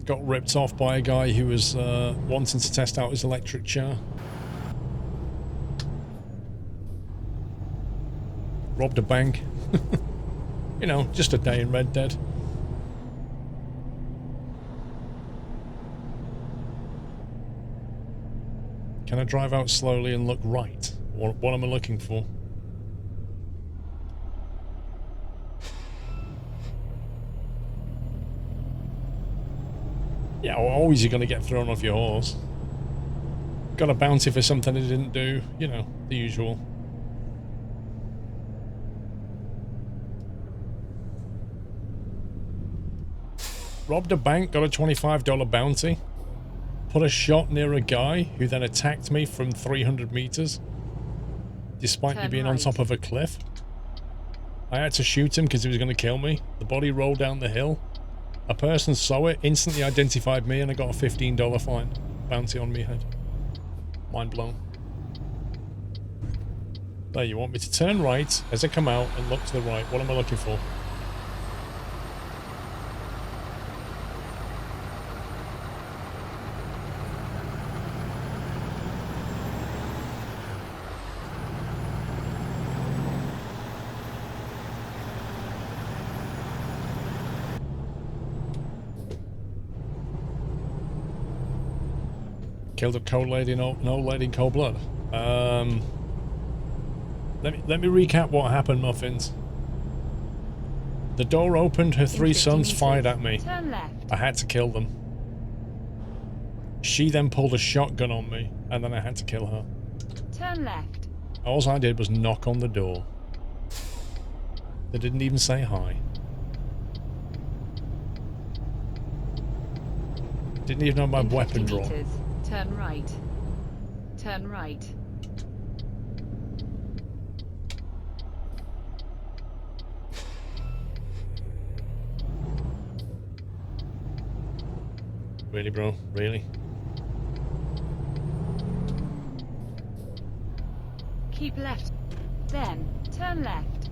Got ripped off by a guy who was wanting to test out his electric chair. Robbed a bank. You know, just a day in Red Dead. Can I drive out slowly and look right? What am I looking for? Yeah, well, always you're going to get thrown off your horse. Got a bounty for something he didn't do. You know, the usual. Robbed a bank, got a $25 bounty. Put a shot near a guy who then attacked me from 300 meters. Despite me being on top of a cliff. I had to shoot him because he was going to kill me. The body rolled down the hill. A person saw it, instantly identified me, and I got a $15 fine. Bounty on me head. Mind blown. There, you want me to turn right as I come out and look to the right. What am I looking for? Killed a cold lady, an old lady in cold blood. Let me recap what happened, Muffins. The door opened, her 3 sons fired at me. Turn left. I had to kill them. She then pulled a shotgun on me, and then I had to kill her. Turn left. All I did was knock on the door. They didn't even say hi. Didn't even have my weapon drawn. Turn right. Turn right. Really, bro? Really? Keep left. Then, turn left.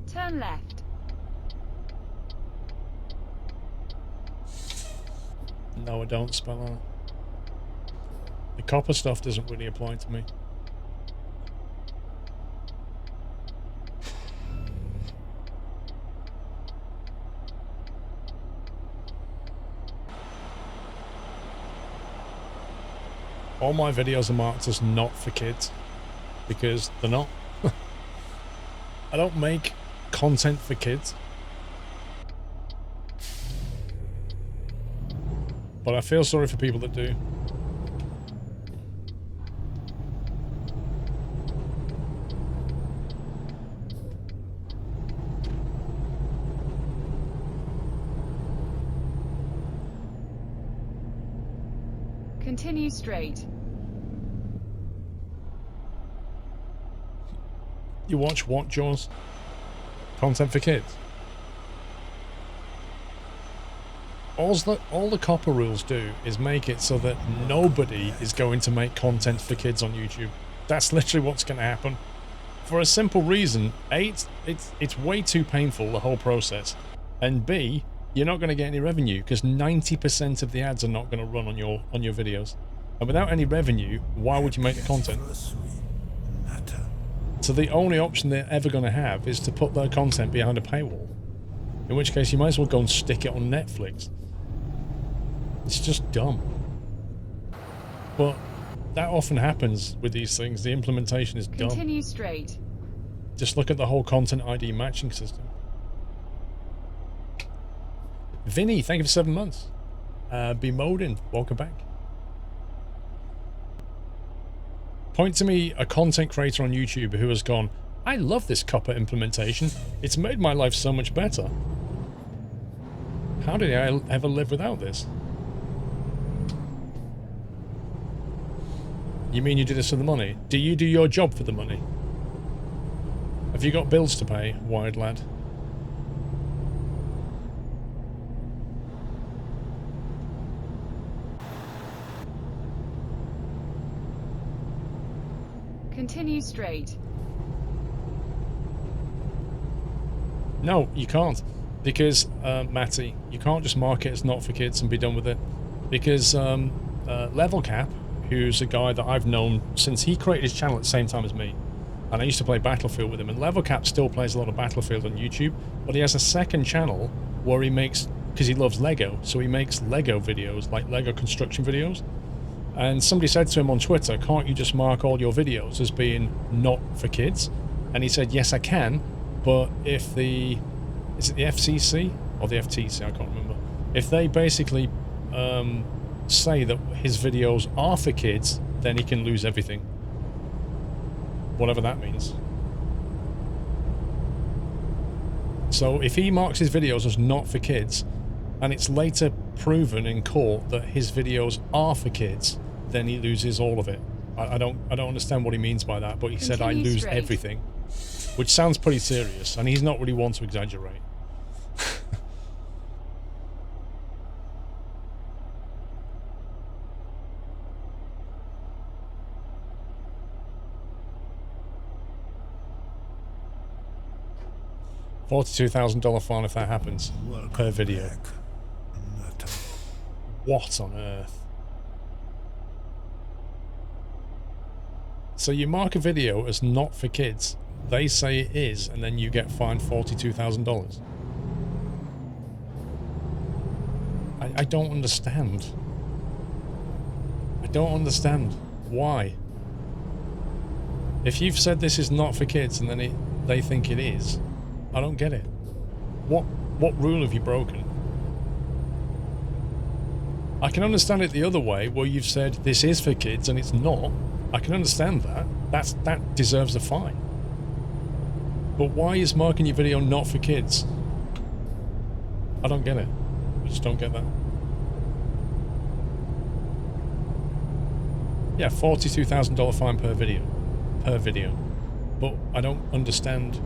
Turn left. No, I don't spell out. The copper stuff doesn't really apply to me. All my videos are marked as not for kids because they're not. I don't make content for kids. But I feel sorry for people that do. Continue straight. You watch what, Jaws? Content for kids? All the copper rules do is make it so that nobody is going to make content for kids on YouTube. That's literally what's going to happen. For a simple reason. A, it's way too painful, the whole process. And B, you're not going to get any revenue because 90% of the ads are not going to run on your videos. And without any revenue, why would you make the content? So the only option they're ever going to have is to put their content behind a paywall. In which case you might as well go and stick it on Netflix. It's just dumb. But that often happens with these things. The implementation is dumb. Continue straight. Just look at the whole content ID matching system. Vinny, thank you for 7 months. Bemodin, welcome back. Point to me a content creator on YouTube who has gone, I love this copper implementation. It's made my life so much better. How did I ever live without this? You mean you did this for the money? Do you do your job for the money? Have you got bills to pay, wired lad? Continue straight. No, you can't. Because, Matty, you can't just mark it as not for kids and be done with it. Because Level Cap, who's a guy that I've known since he created his channel at the same time as me, and I used to play Battlefield with him, and Level Cap still plays a lot of Battlefield on YouTube, but he has a second channel where he makes, because he loves Lego, so he makes Lego videos, like Lego construction videos. And somebody said to him on Twitter, can't you just mark all your videos as being not for kids? And he said, yes, I can, but if the... is it the FCC? Or the FTC? I can't remember. If they basically say that his videos are for kids, then he can lose everything. Whatever that means. So if he marks his videos as not for kids, and it's later proven in court that his videos are for kids, then he loses all of it. I don't understand what he means by that, but he said I lose everything, which sounds pretty serious, and he's not really one to exaggerate. $42,000 fine if that happens per video. What on earth? So you mark a video as not for kids, they say it is, and then you get fined $42,000. I don't understand. I don't understand. Why? If you've said this is not for kids and then they think it is, I don't get it. What rule have you broken? I can understand it the other way, where you've said this is for kids and it's not. I can understand that. That deserves a fine. But why is marking your video not for kids? I don't get it. I just don't get that. Yeah, $42,000 fine per video. Per video. But I don't understand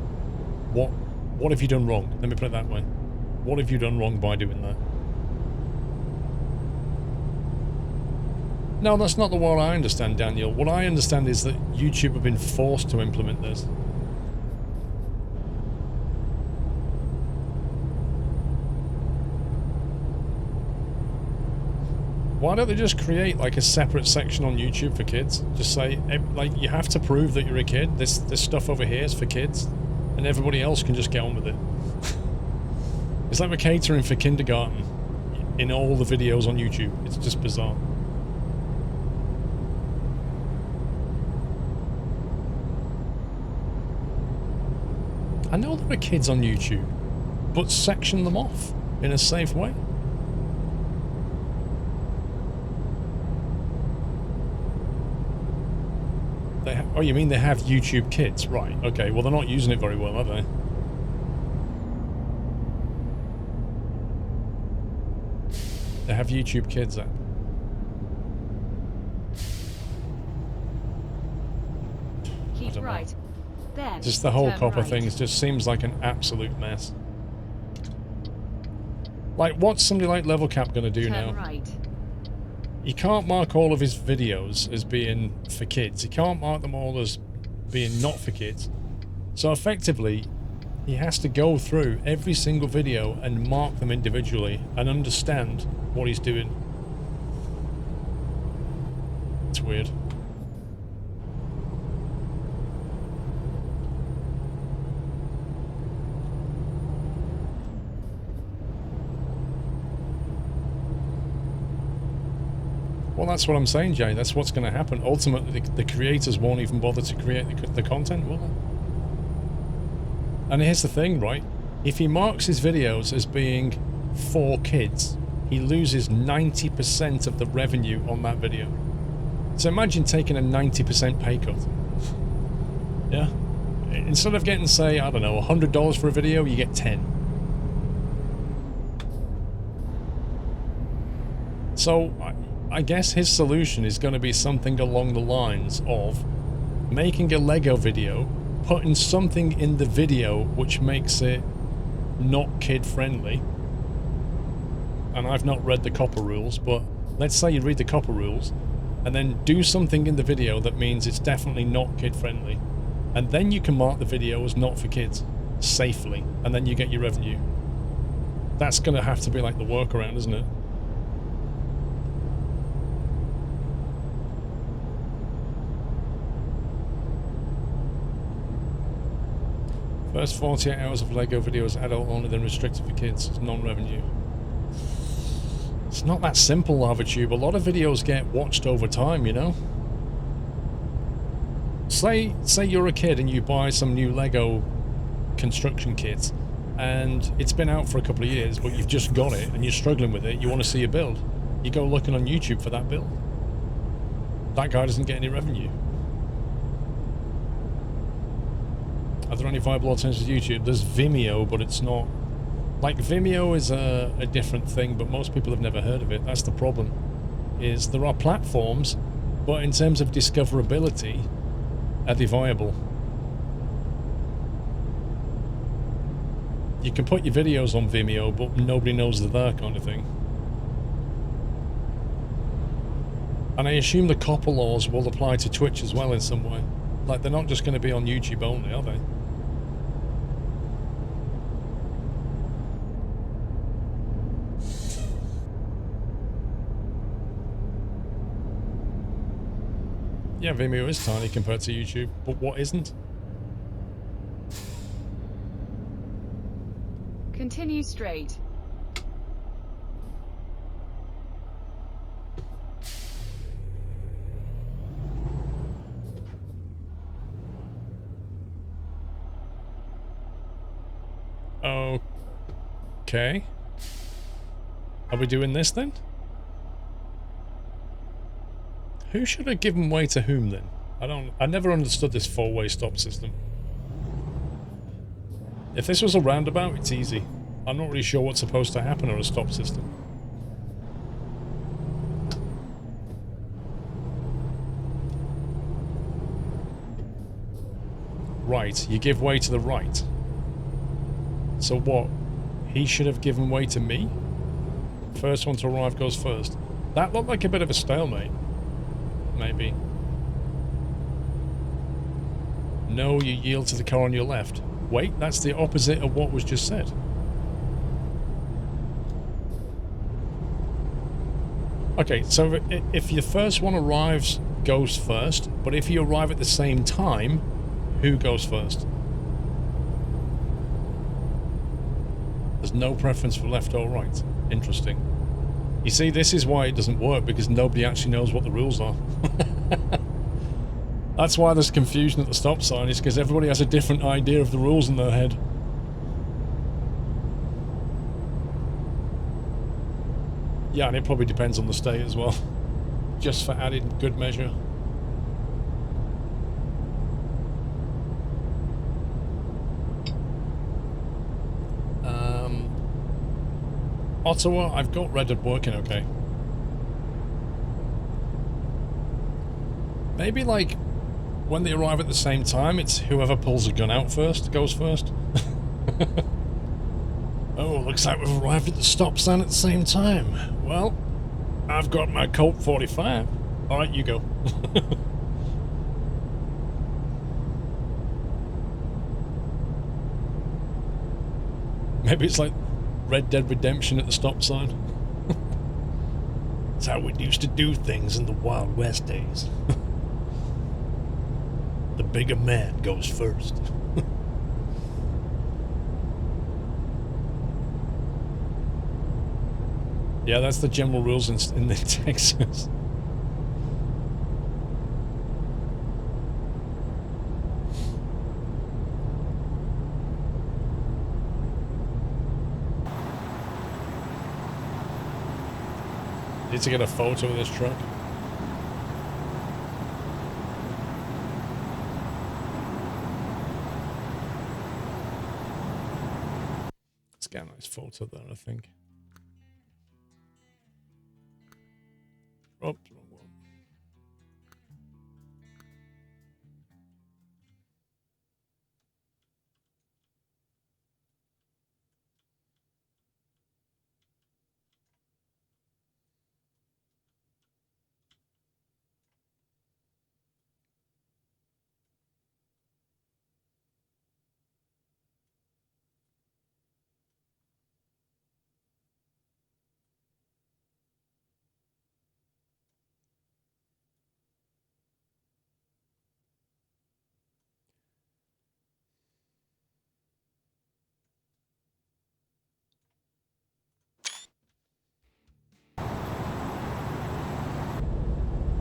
what have you done wrong? Let me put it that way. What have you done wrong by doing that? No, that's not the one I understand, Daniel. What I understand is that YouTube have been forced to implement this. Why don't they just create like a separate section on YouTube for kids? Just say, like, you have to prove that you're a kid. This stuff over here is for kids, and everybody else can just get on with it. It's like we're catering for kindergarten in all the videos on YouTube. It's just bizarre. I know there are kids on YouTube, but section them off in a safe way. Oh, you mean they have YouTube Kids? Right, okay. Well, they're not using it very well, are they? They have YouTube Kids app. Keep right. Then just the whole copper right. thing just seems like an absolute mess. Like, what's somebody like Level Cap going to do now? Right. He can't mark all of his videos as being for kids. He can't mark them all as being not for kids. So effectively, he has to go through every single video and mark them individually and understand what he's doing. It's weird. Well, that's what I'm saying, Jay. That's what's going to happen. Ultimately, the creators won't even bother to create the content, will they? And here's the thing, right? If he marks his videos as being for kids, he loses 90% of the revenue on that video. So imagine taking a 90% pay cut. Yeah? Instead of getting, say, I don't know, $100 for a video, you get 10. So I guess his solution is going to be something along the lines of making a Lego video, putting something in the video which makes it not kid-friendly. And I've not read the copper rules, but let's say you read the copper rules. and then do something in the video that means it's definitely not kid-friendly. And then you can mark the video as not for kids, safely, and then you get your revenue. That's going to have to be like the workaround, isn't it? First 48 hours of LEGO videos adult only, then restricted for kids. It's non-revenue. It's not that simple, LavaTube. A lot of videos get watched over time, you know? Say you're a kid and you buy some new LEGO construction kit, and it's been out for a couple of years, but you've just got it and you're struggling with it. You want to see a build. You go looking on YouTube for that build. That guy doesn't get any revenue. Are there any viable alternatives to YouTube? There's Vimeo, but it's not... Like, Vimeo is a different thing, but most people have never heard of it. That's the problem. Is there are platforms, but in terms of discoverability, are they viable? You can put your videos on Vimeo, but nobody knows they're there, kind of thing. And I assume the copper laws will apply to Twitch as well in some way. Like, they're not just going to be on YouTube only, are they? Yeah, Vimeo is tiny compared to YouTube, but what isn't? Continue straight. Okay. Are we doing this then? Who should have given way to whom then? I never understood this four-way stop system. If this was a roundabout, it's easy. I'm not really sure what's supposed to happen on a stop system. Right, you give way to the right. So what? He should have given way to me? First one to arrive goes first. That looked like a bit of a stalemate. Maybe. No, you yield to the car on your left. Wait, that's the opposite of what was just said. Okay, so if your first one arrives, goes first, but if you arrive at the same time, who goes first? There's no preference for left or right. Interesting. You see, this is why it doesn't work, because nobody actually knows what the rules are. That's why there's confusion at the stop sign, is because everybody has a different idea of the rules in their head. Yeah, and it probably depends on the state as well. Just for added good measure. Ottawa, I've got Red Dead working okay. Maybe, like, when they arrive at the same time, it's whoever pulls a gun out first goes first. Oh, looks like we've arrived at the stop sign at the same time. Well, I've got my Colt 45. Alright, you go. Maybe it's like Red Dead Redemption at the stop sign. That's how we used to do things in the Wild West days. The bigger man goes first. Yeah, that's the general rules in Texas. Need to get a photo of this truck. Let's get a nice photo there, I think. Oh, wrong one.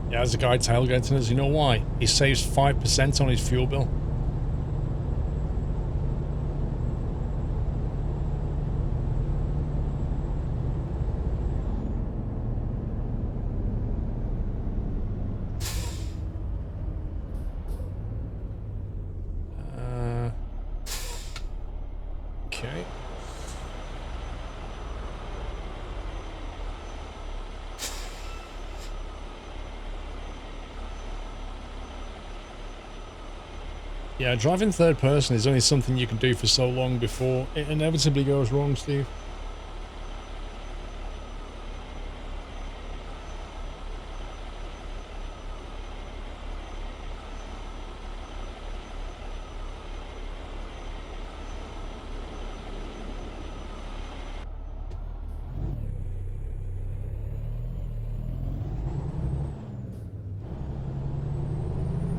Yeah, there's a guy tailgating us. You know why? He saves 5% on his fuel bill. Okay. Yeah, driving third person is only something you can do for so long before it inevitably goes wrong, Steve.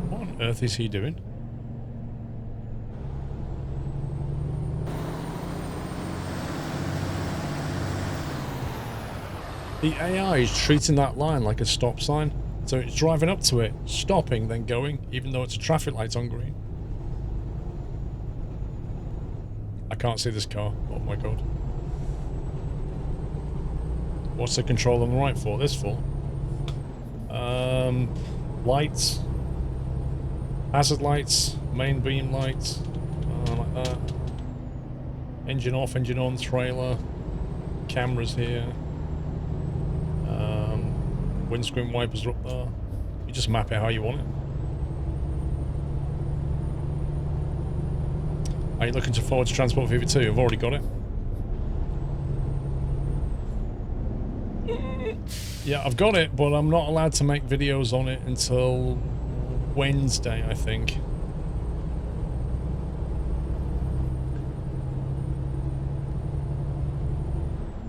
What on earth is he doing? The AI is treating that line like a stop sign, so it's driving up to it, stopping, then going, even though it's a traffic light on green. I can't see this car. Oh my god. What's the control on the right for? This for? Lights. Hazard lights. Main beam lights. Like that. Engine off, engine on, trailer. Cameras here. Windscreen wipers are up there. You just map it how you want it. Are you looking to forward to Transport Fever 2? I've already got it. Yeah, I've got it, but I'm not allowed to make videos on it until Wednesday, I think.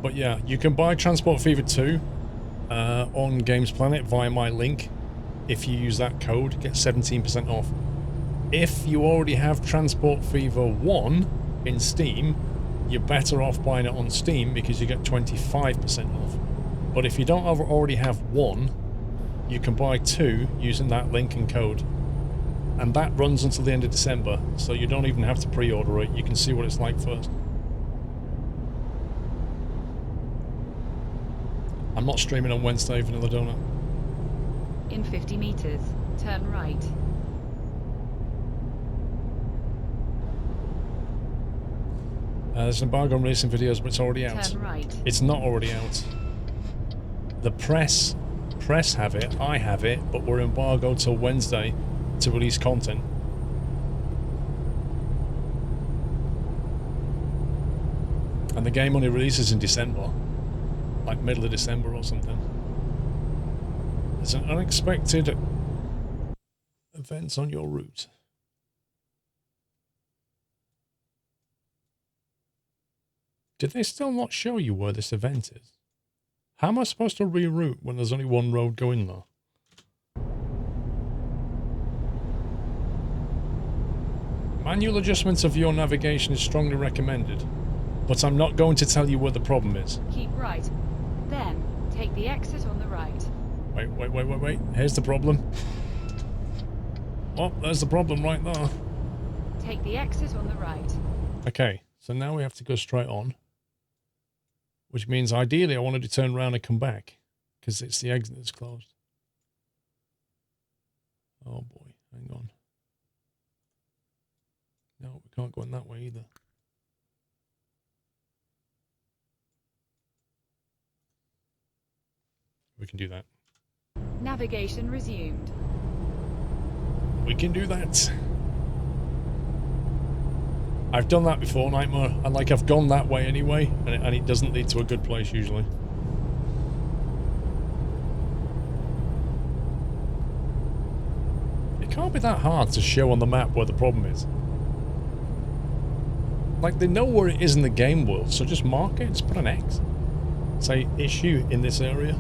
But yeah, you can buy Transport Fever 2 on Games Planet via my link. If you use that code, get 17% off. If you already have Transport Fever 1 in Steam, you're better off buying it on Steam because you get 25% off. But if you don't already have 1, you can buy 2 using that link and code. And that runs until the end of December, so you don't even have to pre-order it. You can see what it's like first. I'm not streaming on Wednesday, Vanilla Donut. In 50 meters, turn right. There's an embargo on releasing videos, but it's already out. Turn right. It's not already out. The press have it, I have it, but we're embargoed till Wednesday to release content. And the game only releases in December. Like middle of December or something. There's an unexpected events on your route. Did they still not show you where this event is? How am I supposed to reroute when there's only one road going there? Manual adjustments of your navigation is strongly recommended, but I'm not going to tell you where the problem is. Keep right. Then, take the exit on the right. Wait. Here's the problem. Oh, there's the problem right there. Take the exit on the right. Okay, so now we have to go straight on. Which means ideally I wanted to turn around and come back. Because it's the exit that's closed. Oh boy, hang on. No, we can't go in that way either. We can do that. Navigation resumed. We can do that. I've done that before, Nightmare, and like I've gone that way anyway, and it doesn't lead to a good place usually. It can't be that hard to show on the map where the problem is. Like, they know where it is in the game world, so just mark it, just put an X. Say, issue in this area.